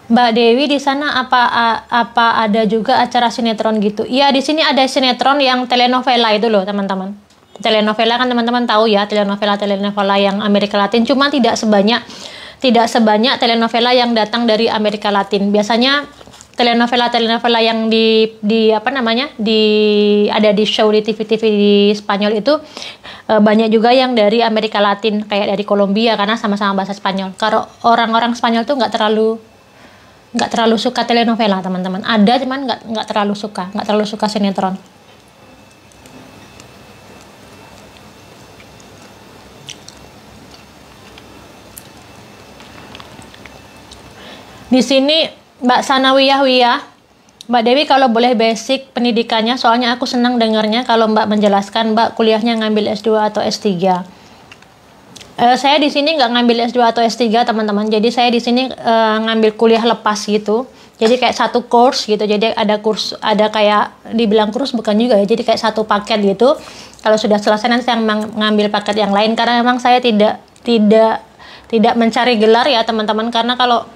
Mbak Dewi, di sana apa ada juga acara sinetron gitu? Iya, di sini ada sinetron yang telenovela itu loh, teman-teman. Telenovela kan teman-teman tahu ya, telenovela yang Amerika Latin, cuma tidak sebanyak telenovela yang datang dari Amerika Latin. Biasanya telenovela yang ada di show di TV-TV di Spanyol itu banyak juga yang dari Amerika Latin, kayak dari Kolombia, karena sama-sama bahasa Spanyol. Kalau orang-orang Spanyol tuh nggak terlalu suka telenovela, teman-teman. Ada, cuman nggak terlalu suka sinetron. Di sini Mbak Sanawiyah, Mbak Dewi, kalau boleh basic pendidikannya, soalnya aku senang dengarnya kalau Mbak menjelaskan Mbak kuliahnya ngambil S2 atau S3. Saya di sini nggak ngambil S2 atau S3, teman-teman. Jadi saya di sini ngambil kuliah lepas gitu. Jadi kayak satu course gitu. Jadi ada kayak dibilang kurs bukan juga ya. Jadi kayak satu paket gitu. Kalau sudah selesai nanti saya mengambil paket yang lain, karena memang saya tidak mencari gelar ya, teman-teman. Karena kalau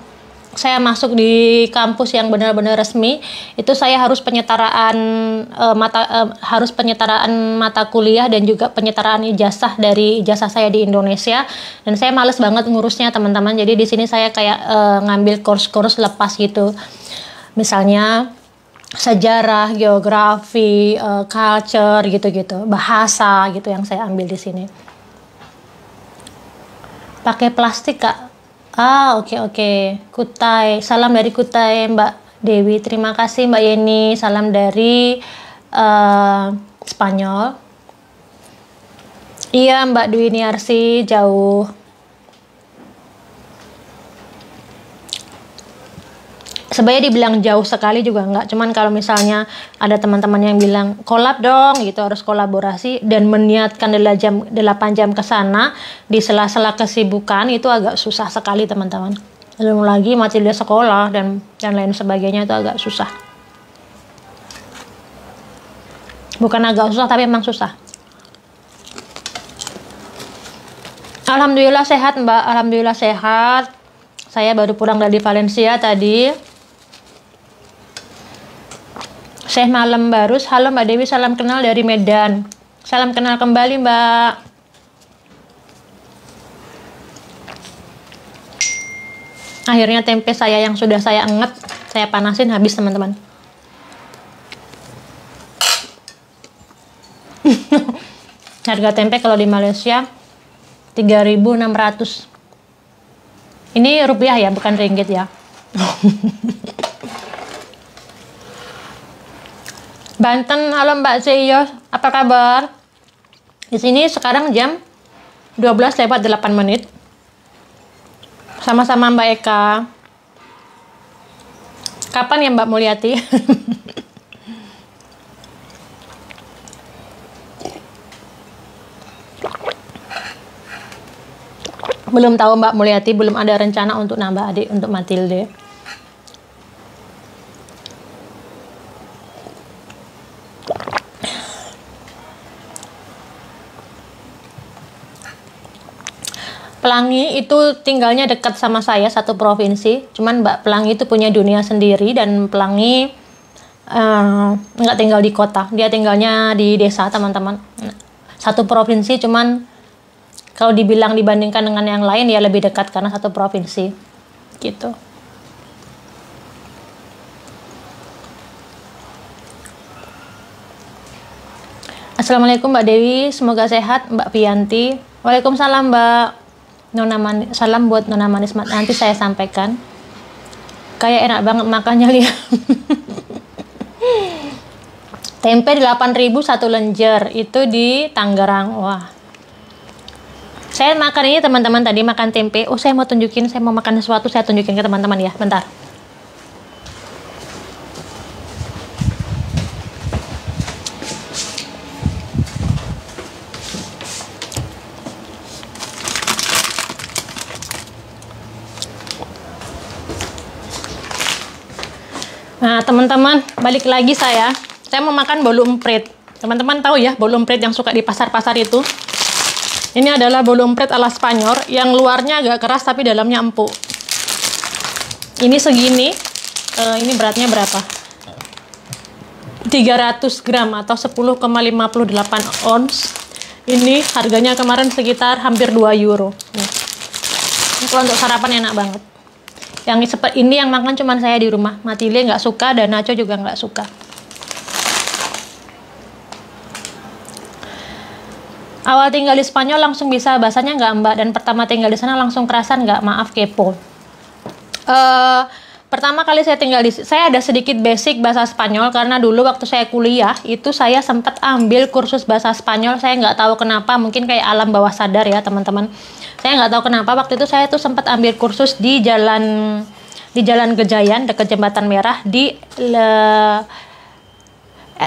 saya masuk di kampus yang benar-benar resmi, itu saya harus penyetaraan mata kuliah dan juga penyetaraan ijazah dari ijazah saya di Indonesia, dan saya males banget ngurusnya, teman-teman. Jadi di sini saya kayak ngambil course lepas gitu, misalnya sejarah, geografi, culture gitu-gitu, bahasa gitu yang saya ambil di sini. Pakai plastik Kak? Oke. Kutai. Salam dari Kutai, Mbak Dewi. Terima kasih Mbak Yeni. Salam dari Spanyol. Iya Mbak Dwi Niarsi, jauh. Sebenarnya dibilang jauh sekali juga enggak. Cuman kalau misalnya ada teman-teman yang bilang kolab dong gitu, harus kolaborasi dan meniatkan 8 jam ke sana di sela-sela kesibukan, itu agak susah sekali, teman-teman. Belum lagi Matilda sekolah dan lain sebagainya, itu agak susah. Bukan agak susah, tapi memang susah. Alhamdulillah sehat Mbak, alhamdulillah sehat. Saya baru pulang dari Valencia tadi. Syekh Malam Barus, halo Mbak Dewi, salam kenal dari Medan. Salam kenal kembali Mbak. Akhirnya tempe saya yang sudah saya enget, saya panasin habis, teman-teman. Harga tempe kalau di Malaysia 3.600. Ini rupiah ya, bukan ringgit ya. Banten, halo Mbak Zeyo, apa kabar? Di sini sekarang jam 12:08. Sama-sama Mbak Eka. Kapan ya Mbak Mulyati? Belum tahu Mbak Mulyati, belum ada rencana untuk nambah adik untuk Matilde. Pelangi itu tinggalnya dekat sama saya, satu provinsi. Cuman Mbak Pelangi itu punya dunia sendiri, dan Pelangi nggak tinggal di kota. Dia tinggalnya di desa, teman-teman. Satu provinsi, cuman kalau dibilang dibandingkan dengan yang lain ya lebih dekat karena satu provinsi. Gitu. Assalamualaikum Mbak Dewi, semoga sehat. Mbak Pianti. Waalaikumsalam Mbak. Salam buat Nona Manis, nanti saya sampaikan. Kayak enak banget makannya, lihat. Tempe 8.000 satu lenjer, itu di Tangerang. Wah. Saya makan ini teman-teman, tadi makan tempe. Oh, saya mau tunjukin, saya mau makan sesuatu, saya tunjukin ke teman-teman ya. Bentar. Nah, teman-teman, balik lagi saya mau makan bolu emprit. Teman-teman tahu ya, bolu emprit yang suka di pasar-pasar itu. Ini adalah bolu emprit ala Spanyol, yang luarnya agak keras tapi dalamnya empuk. Ini segini, ini beratnya berapa? 300 gram atau 10,58 ons. Ini harganya kemarin sekitar hampir 2 euro. Ini kalau untuk sarapan enak banget. Yang seperti ini yang makan cuman saya di rumah. Matile nggak suka dan Nacho juga nggak suka. Awal tinggal di Spanyol langsung bisa bahasanya nggak Mbak? Dan pertama tinggal di sana langsung kerasan nggak? Maaf kepo. Pertama kali saya tinggal di, saya ada sedikit basic bahasa Spanyol karena dulu waktu saya kuliah itu saya sempat ambil kursus bahasa Spanyol. Saya nggak tahu kenapa, mungkin kayak alam bawah sadar ya teman-teman. Saya nggak tahu kenapa waktu itu saya tuh sempat ambil kursus di Jalan Gejayan dekat Jembatan Merah di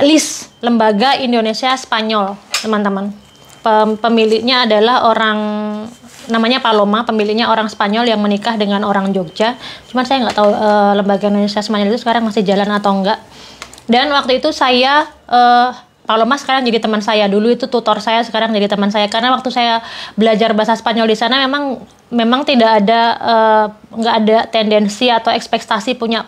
LIS, Lembaga Indonesia Spanyol, teman-teman. Pemiliknya adalah orang namanya Paloma, pemiliknya orang Spanyol yang menikah dengan orang Jogja. Cuman saya nggak tahu Lembaga Indonesia Spanyol itu sekarang masih jalan atau enggak. Dan waktu itu saya Paloma sekarang jadi teman saya. Dulu itu tutor saya, sekarang jadi teman saya. Karena waktu saya belajar bahasa Spanyol di sana memang tidak ada nggak ada tendensi atau ekspektasi punya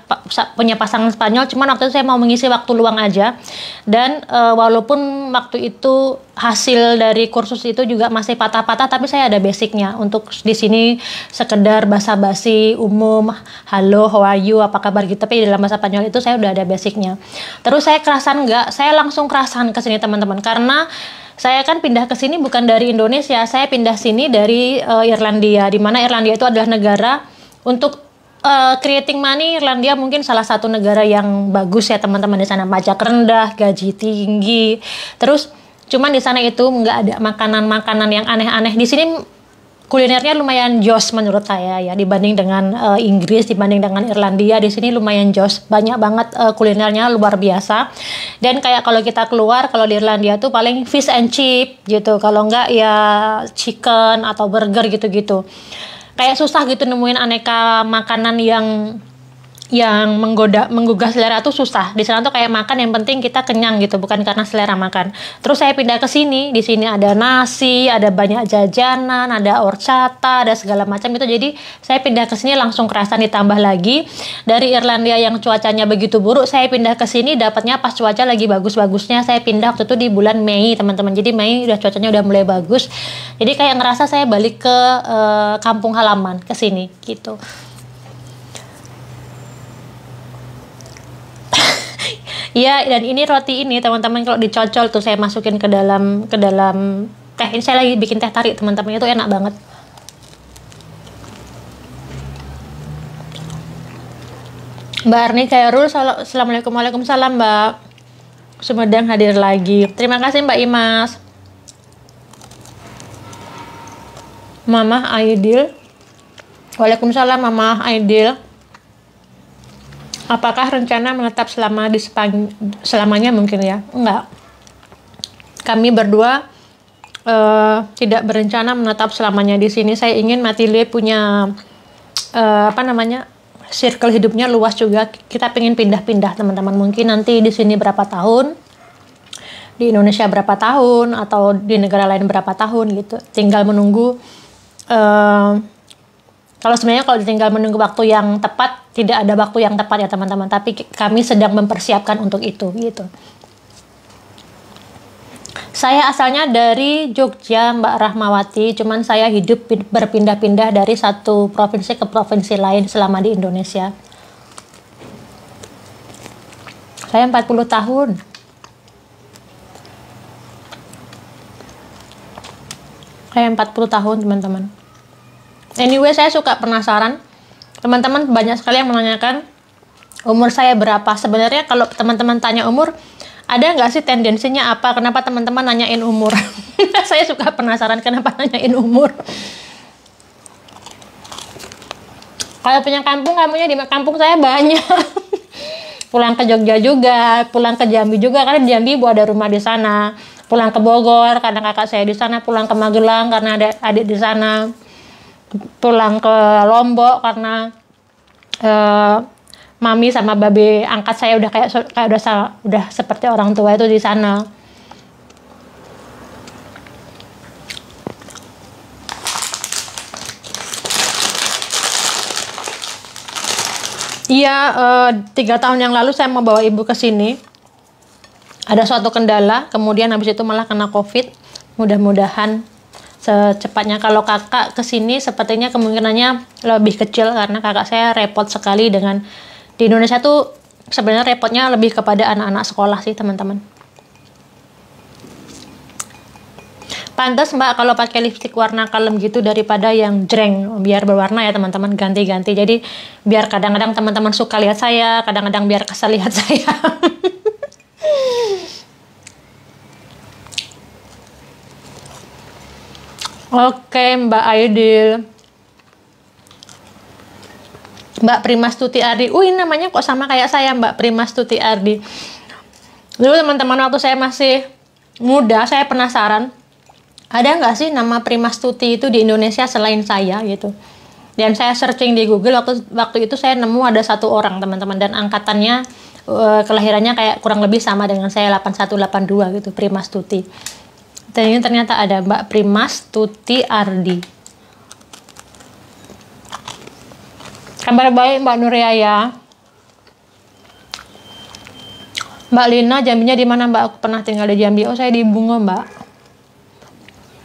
pasangan Spanyol. Cuman waktu itu saya mau mengisi waktu luang aja. Dan walaupun waktu itu hasil dari kursus itu juga masih patah-patah, tapi saya ada basicnya. Untuk di sini sekedar basa-basi umum, halo, how are you, apa kabar gitu. Tapi dalam bahasa Spanyol itu saya udah ada basicnya. Terus saya kerasan nggak? Saya langsung kerasan ke sini teman-teman, karena saya kan pindah ke sini bukan dari Indonesia, saya pindah sini dari Irlandia, di mana Irlandia itu adalah negara untuk creating money. Irlandia mungkin salah satu negara yang bagus ya teman-teman, di sana pajak rendah, gaji tinggi. Terus cuman di sana itu nggak ada makanan-makanan yang aneh-aneh. Di sini kulinernya lumayan jos menurut saya ya, dibanding dengan Inggris, dibanding dengan Irlandia. Di sini lumayan jos, banyak banget kulinernya, luar biasa. Dan kayak kalau kita keluar, kalau di Irlandia tuh paling fish and chip gitu, kalau enggak ya chicken atau burger gitu-gitu. Kayak susah gitu nemuin aneka makanan yang menggugah selera tuh susah. Di sana tuh kayak makan yang penting kita kenyang gitu, bukan karena selera makan. Terus saya pindah ke sini, di sini ada nasi, ada banyak jajanan, ada horchata, ada segala macam itu. Jadi saya pindah ke sini langsung kerasan, ditambah lagi dari Irlandia yang cuacanya begitu buruk, saya pindah ke sini dapatnya pas cuaca lagi bagus-bagusnya. Saya pindah waktu itu di bulan Mei, teman-teman. Jadi Mei udah cuacanya udah mulai bagus. Jadi kayak ngerasa saya balik ke kampung halaman, ke sini gitu. Iya, dan ini roti ini teman-teman kalau dicocol tuh saya masukin ke dalam teh. Ini saya lagi bikin teh tarik teman-teman, itu enak banget. Mbak Arni Khairul, assalamualaikum. Waalaikumsalam Mbak Sumedang hadir lagi. Terima kasih Mbak Imas. Mama Aidil, waalaikumsalam Mama Aidil. Apakah rencana menetap selamanya mungkin ya? Enggak. Kami berdua tidak berencana menetap selamanya di sini. Saya ingin Matile punya circle hidupnya luas juga. Kita pengen pindah-pindah teman-teman. Mungkin nanti di sini berapa tahun, di Indonesia berapa tahun, atau di negara lain berapa tahun gitu. Tinggal menunggu eh, kalau sebenarnya kalau tinggal menunggu waktu yang tepat, tidak ada waktu yang tepat ya teman-teman. Tapi kami sedang mempersiapkan untuk itu gitu. Saya asalnya dari Jogja, Mbak Rahmawati. Cuman saya hidup berpindah-pindah dari satu provinsi ke provinsi lain selama di Indonesia. Saya 40 tahun. Saya 40 tahun, teman-teman. Anyway, saya suka penasaran. Teman-teman banyak sekali yang menanyakan umur saya berapa. Sebenarnya kalau teman-teman tanya umur, ada nggak sih tendensinya apa? Kenapa teman-teman nanyain umur? Saya suka penasaran kenapa nanyain umur. Kalau punya kampung, kamunya di kampung saya banyak. Pulang ke Jogja juga, pulang ke Jambi juga, karena di Jambi ibu ada rumah di sana. Pulang ke Bogor karena kakak saya di sana, pulang ke Magelang karena ada adik di sana. Pulang ke Lombok karena mami sama babe angkat saya udah kayak udah seperti orang tua itu di sana. Iya, 3 tahun yang lalu saya mau bawa ibu ke sini. Ada suatu kendala, kemudian habis itu malah kena COVID. Mudah-mudahan secepatnya. Kalau kakak ke sini sepertinya kemungkinannya lebih kecil karena kakak saya repot sekali dengan di Indonesia tuh sebenarnya repotnya lebih kepada anak-anak sekolah sih, teman-teman. Pantas Mbak kalau pakai lipstick warna kalem gitu daripada yang jreng, biar berwarna ya teman-teman, ganti-ganti. Jadi biar kadang-kadang teman-teman suka lihat saya, kadang-kadang biar kesel lihat saya. Oke Mbak Aidil. Mbak Primastuti Ardi. Ini namanya kok sama kayak saya, Mbak Primastuti Ardi. Dulu teman-teman waktu saya masih muda, saya penasaran. Ada nggak sih nama Primastuti itu di Indonesia selain saya gitu. Dan saya searching di Google, waktu itu saya nemu ada 1 orang teman-teman. Dan angkatannya, kelahirannya kayak kurang lebih sama dengan saya, 8182 gitu, Primastuti. Dan ini ternyata ada Mbak Primastuti Ardi. Kabar baik Mbak Nuriaya. Mbak Lina, Jambinya di mana Mbak? Aku pernah tinggal di Jambi. Oh, saya di Bungo Mbak.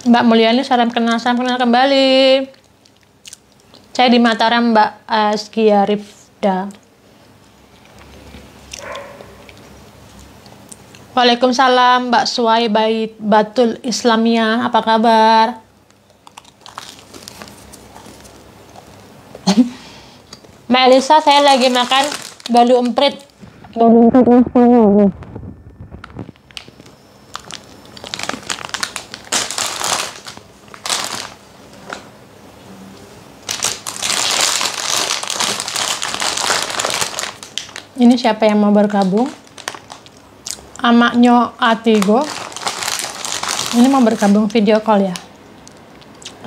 Mbak Mulyani, salam kenal kembali. Saya di Mataram Mbak Askia Rifda. Waalaikumsalam Mbak Suai Batul Islamia, apa kabar? Mbak Elisa, saya lagi makan balu emprit. Balu emprit nih. Ini siapa yang mau bergabung? Amaknyo Atigo. Ini mau bergabung video call ya.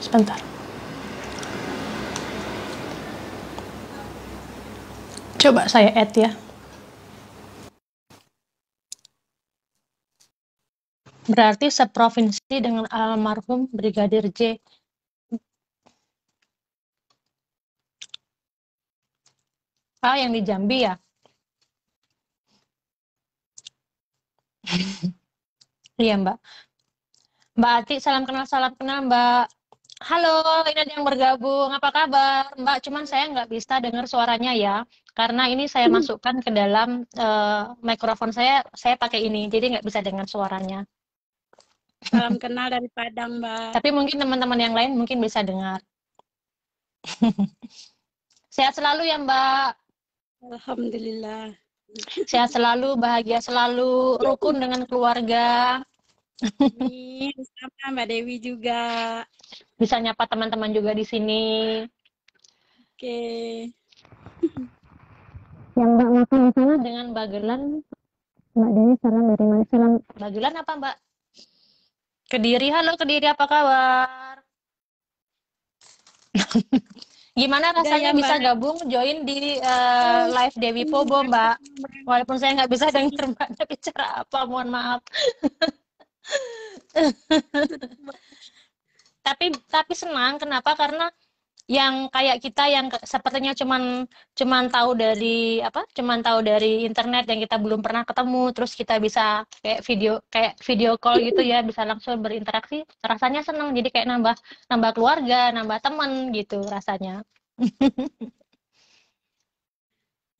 Sebentar. Coba saya add ya. Berarti seprovinsi dengan almarhum Brigadir J. Ah, yang di Jambi ya? Iya Mbak. Mbak Ati, salam kenal Mbak. Halo, ini ada yang bergabung. Apa kabar Mbak? Cuman saya nggak bisa dengar suaranya ya. Karena ini saya masukkan ke dalam mikrofon saya pakai ini. Jadi nggak bisa dengar suaranya. Salam kenal dari Padang, Mbak. Tapi mungkin teman-teman yang lain mungkin bisa dengar. Sehat selalu ya Mbak. Alhamdulillah. Sehat selalu, bahagia selalu, rukun dengan keluarga. Amin. Sama Mbak Dewi juga. Bisa nyapa teman-teman juga di sini. Oke. Yang Mbak makan di sana dengan bagelan. Mbak Dewi, salam dari mana? Salam bagelan apa Mbak? Kediri, halo Kediri, apa kabar? Gimana rasanya ya, bisa gabung join di live Dewi Pobo Mbak? Walaupun saya nggak bisa dengar Mbak bicara apa, mohon maaf. tapi senang. Kenapa? Karena yang kayak kita yang sepertinya cuman tahu dari apa? Cuman tahu dari internet yang kita belum pernah ketemu, terus kita bisa kayak video call gitu ya, bisa langsung berinteraksi. Rasanya senang. Jadi kayak nambah nambah keluarga, nambah teman gitu rasanya.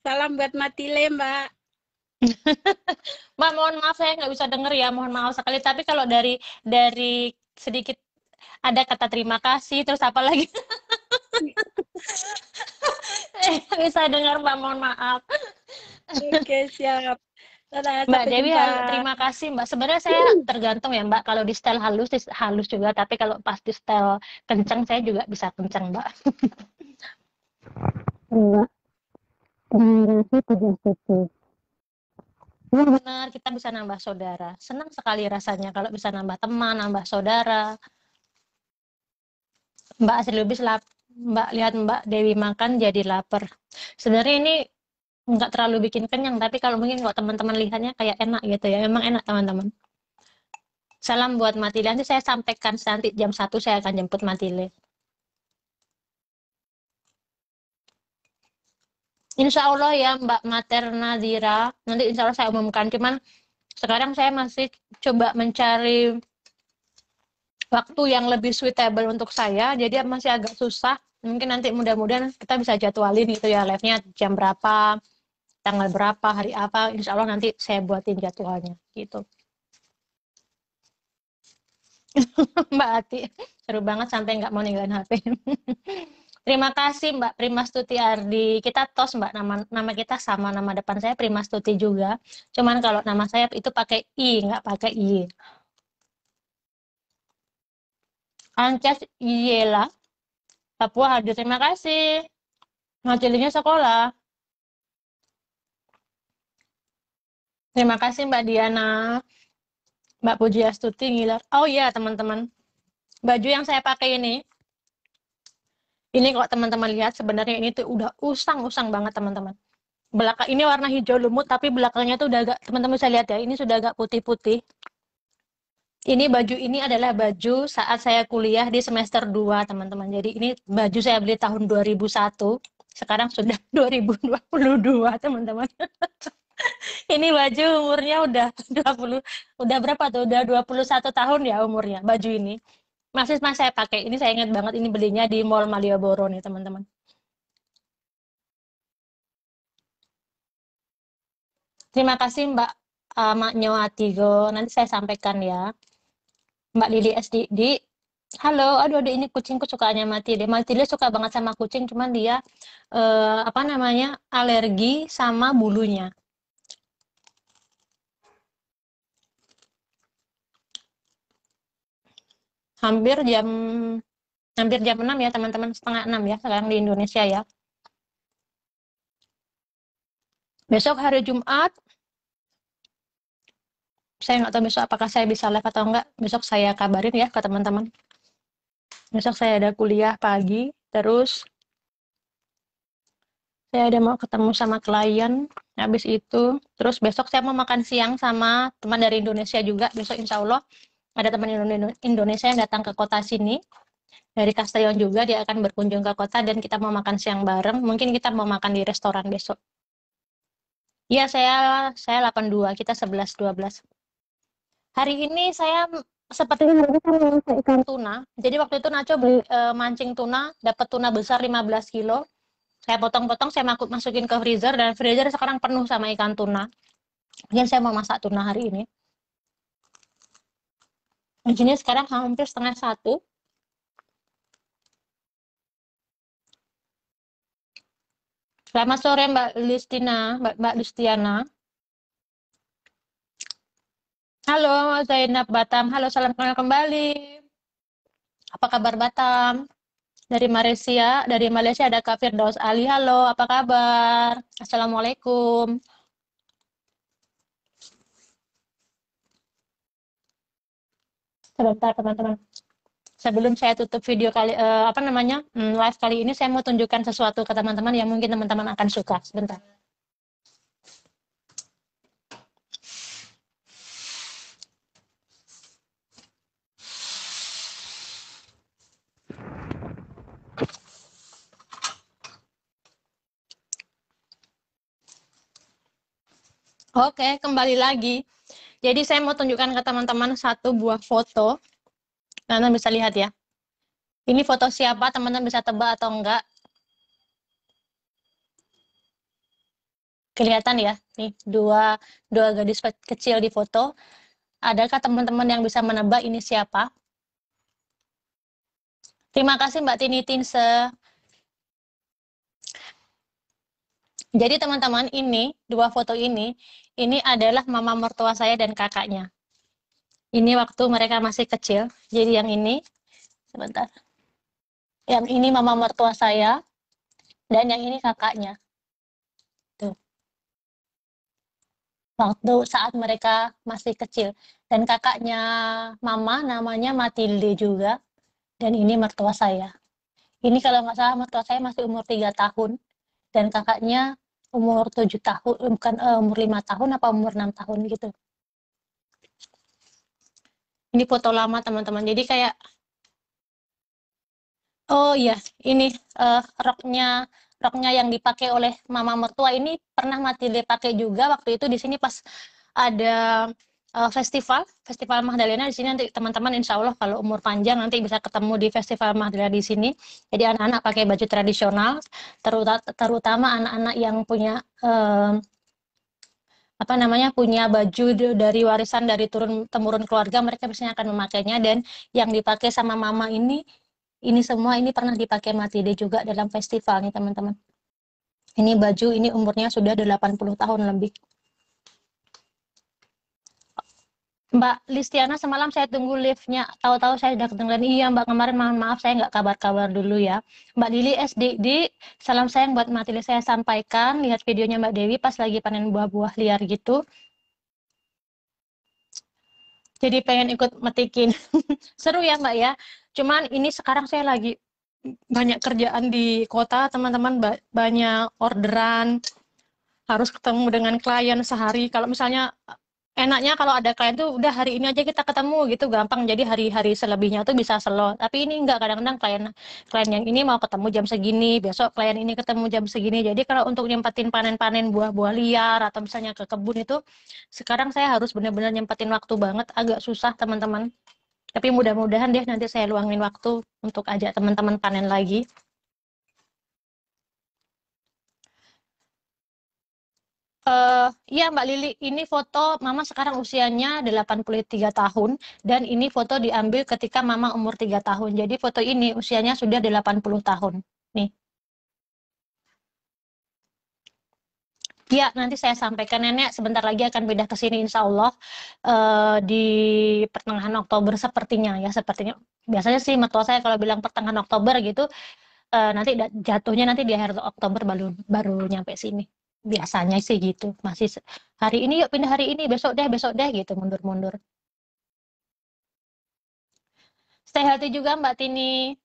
Salam buat Matile, Mbak. Mbak, mohon maaf saya nggak bisa denger ya, mohon maaf sekali. Tapi kalau dari sedikit ada kata terima kasih, terus apa lagi? Bisa dengar Mbak, mohon maaf. Oke, siap. Dadah, Mbak sampai Dewi, jumpa. terima kasih Mbak. Sebenarnya saya tergantung ya Mbak, kalau di style halus, halus juga. Tapi kalau pas di style kenceng, saya juga bisa kenceng Mbak. Mbak, terima kasih. Ya benar, kita bisa nambah saudara. Senang sekali rasanya kalau bisa nambah teman, nambah saudara. Mbak Asilubis Mbak lihat Mbak Dewi makan jadi lapar. Sebenarnya ini nggak terlalu bikin kenyang, tapi kalau mungkin kalau teman-teman lihatnya kayak enak gitu ya. Memang enak teman-teman. Salam buat Matile. Nanti saya sampaikan nanti jam 1 saya akan jemput Matile. Insya Allah ya Mbak Mater Nadira. Nanti insya Allah saya umumkan. Cuman sekarang saya masih coba mencari waktu yang lebih suitable untuk saya. Jadi masih agak susah. Mungkin nanti mudah-mudahan kita bisa jadwalin gitu ya live-nya jam berapa, tanggal berapa, hari apa. Insya Allah nanti saya buatin jadwalnya gitu. Mbak Ati, seru banget sampai nggak mau ninggalin HP. Terima kasih Mbak Primastuti Ardi. Kita tos Mbak, nama kita sama, nama depan saya Primastuti juga. Cuman kalau nama saya itu pakai I, nggak pakai I. Ancas Iela, Papua hadir. Terima kasih. Ngajulinya sekolah. Terima kasih Mbak Diana. Mbak Pujiastuti Ngilar. Oh iya teman-teman. Baju yang saya pakai ini kalau teman-teman lihat sebenarnya ini tuh udah usang-usang banget teman-teman. Belakang ini warna hijau lumut tapi belakangnya tuh udah agak, teman-teman bisa lihat ya, ini sudah agak putih-putih. Ini baju ini adalah baju saat saya kuliah di semester 2 teman-teman. Jadi ini baju saya beli tahun 2001. Sekarang sudah 2022 teman-teman. Ini baju umurnya udah 20, udah berapa tuh? Udah 21 tahun ya umurnya baju ini. Masih saya pakai. Ini saya ingat banget ini belinya di Mall Malioboro nih, teman-teman. Terima kasih Mbak Mak Atigo. Nanti saya sampaikan ya. Mbak Lili SDD. Halo, aduh ini kucingku sukaannya Matilde. Matilde suka banget sama kucing, cuman dia apa namanya alergi sama bulunya. Hampir jam hampir jam 6 ya teman-teman, setengah 6 ya sekarang di Indonesia ya. Besok hari Jumat, saya nggak tahu besok apakah saya bisa live atau enggak. Besok saya kabarin ya ke teman-teman. Besok saya ada kuliah pagi, terus saya ada mau ketemu sama klien. Habis itu, terus besok saya mau makan siang sama teman dari Indonesia juga. Besok insya Allah ada teman Indonesia yang datang ke kota sini. Dari Castellon juga, dia akan berkunjung ke kota dan kita mau makan siang bareng. Mungkin kita mau makan di restoran besok. Iya, saya 82, kita 11-12. Hari ini saya sepertinya saya ikan tuna. Jadi waktu itu Nacho beli mancing tuna, dapat tuna besar 15 kilo. Saya potong-potong, saya masukin ke freezer, dan freezer sekarang penuh sama ikan tuna. Mungkin saya mau masak tuna hari ini. Di sini sekarang hampir setengah 1. Selamat sore Mbak Listina, Mbak Listiana. Halo Zainab Batam, halo salam kenal kembali. Apa kabar Batam? Dari Malaysia ada Kak Firdaus Ali, halo apa kabar? Assalamualaikum. Sebentar teman-teman. Sebelum saya tutup video live kali ini, saya mau tunjukkan sesuatu ke teman-teman yang mungkin teman-teman akan suka. Sebentar. Oke, kembali lagi. Jadi saya mau tunjukkan ke teman-teman satu buah foto. Teman-teman bisa lihat ya. Ini foto siapa, teman-teman bisa tebak atau enggak? Kelihatan ya, nih dua gadis kecil di foto. Adakah teman-teman yang bisa menebak ini siapa? Terima kasih Mbak Tini Tinse. Jadi teman-teman dua foto ini adalah mama mertua saya dan kakaknya. Ini waktu mereka masih kecil. Jadi yang ini, sebentar. Yang ini mama mertua saya dan yang ini kakaknya. Tuh, waktu saat mereka masih kecil. Dan kakaknya mama namanya Matilde juga. Dan ini mertua saya. Ini kalau nggak salah mertua saya masih umur 3 tahun. Dan kakaknya umur 7 tahun, bukan umur 5 tahun apa umur 6 tahun gitu. Ini foto lama teman-teman. Jadi kayak, oh iya, ini roknya yang dipakai oleh mama mertua ini pernah Matilde pakai juga waktu itu di sini pas ada festival Magdalena di sini. Nanti teman-teman insya Allah kalau umur panjang nanti bisa ketemu di festival Magdalena di sini. Jadi anak-anak pakai baju tradisional, terutama anak-anak yang punya punya baju dari warisan dari turun temurun keluarga, mereka biasanya akan memakainya. Dan yang dipakai sama mama ini semua ini pernah dipakai Matilde juga dalam festival nih teman-teman. Ini baju ini umurnya sudah 80 tahun lebih. Mbak Listiana, semalam saya tunggu live-nya, tahu-tahu saya udah ketinggalan. Iya Mbak, kemarin mohon maaf saya nggak kabar-kabar dulu ya. Mbak Lili SDD, salam sayang buat Matilde saya sampaikan. Lihat videonya Mbak Dewi pas lagi panen buah-buah liar gitu. Jadi pengen ikut metikin. Seru ya Mbak ya. Cuman ini sekarang saya lagi banyak kerjaan di kota, teman-teman, banyak orderan, harus ketemu dengan klien sehari. Kalau misalnya enaknya kalau ada klien tuh udah hari ini aja kita ketemu gitu, gampang. Jadi hari-hari selebihnya tuh bisa slow. Tapi ini enggak, kadang-kadang klien yang ini mau ketemu jam segini, besok klien ini ketemu jam segini. Jadi kalau untuk nyempetin panen-panen buah-buah liar atau misalnya ke kebun itu sekarang saya harus benar-benar nyempetin waktu banget, agak susah teman-teman. Tapi mudah-mudahan deh nanti saya luangin waktu untuk ajak teman-teman panen lagi. Iya Mbak Lili, ini foto Mama sekarang usianya 83 tahun dan ini foto diambil ketika Mama umur 3 tahun. Jadi foto ini usianya sudah 80 tahun. Nih. Ya, nanti saya sampaikan nenek sebentar lagi akan pindah ke sini insya Allah di pertengahan Oktober sepertinya ya, sepertinya. Biasanya sih mertua saya kalau bilang pertengahan Oktober gitu, nanti jatuhnya nanti di akhir Oktober baru nyampe sini. Biasanya sih gitu, masih hari ini yuk pindah hari ini, besok deh gitu, mundur-mundur. Stay healthy juga Mbak Tini.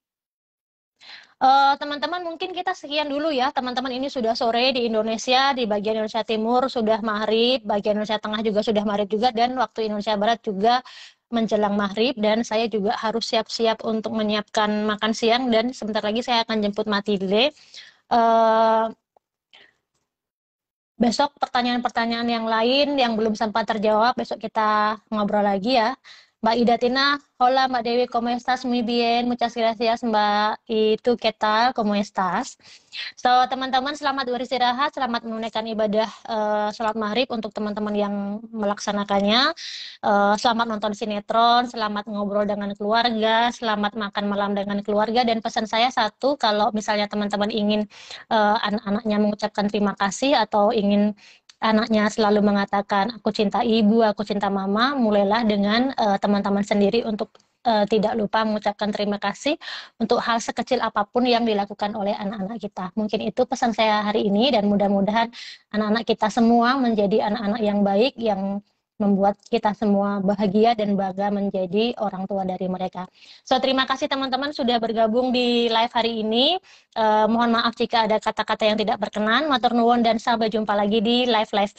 Teman-teman, mungkin kita sekian dulu ya. Teman-teman, ini sudah sore di Indonesia, di bagian Indonesia Timur sudah maghrib, bagian Indonesia Tengah juga sudah maghrib juga, dan waktu Indonesia Barat juga menjelang maghrib. Dan saya juga harus siap-siap untuk menyiapkan makan siang, dan sebentar lagi saya akan jemput Matilde. Besok pertanyaan-pertanyaan yang lain yang belum sempat terjawab, besok kita ngobrol lagi ya. Mbak Ida Tina, hola Mbak Dewi, ¿cómo estás? Muy bien, muchas gracias Mbak. Itu ¿qué tal? ¿Cómo estás? So, teman-teman selamat beristirahat, selamat menunaikan ibadah sholat maghrib untuk teman-teman yang melaksanakannya. Selamat nonton sinetron, selamat ngobrol dengan keluarga, selamat makan malam dengan keluarga. Dan pesan saya satu, kalau misalnya teman-teman ingin anak-anaknya mengucapkan terima kasih atau ingin anaknya selalu mengatakan aku cinta ibu, aku cinta mama, mulailah dengan teman-teman sendiri untuk tidak lupa mengucapkan terima kasih untuk hal sekecil apapun yang dilakukan oleh anak-anak kita. Mungkin itu pesan saya hari ini, dan mudah-mudahan anak-anak kita semua menjadi anak-anak yang baik, yang membuat kita semua bahagia dan bangga menjadi orang tua dari mereka. So, terima kasih teman-teman sudah bergabung di live hari ini. Mohon maaf jika ada kata-kata yang tidak berkenan. Matur nuwun dan sampai jumpa lagi di live-live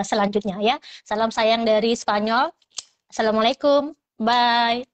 selanjutnya ya. Salam sayang dari Spanyol. Assalamualaikum. Bye.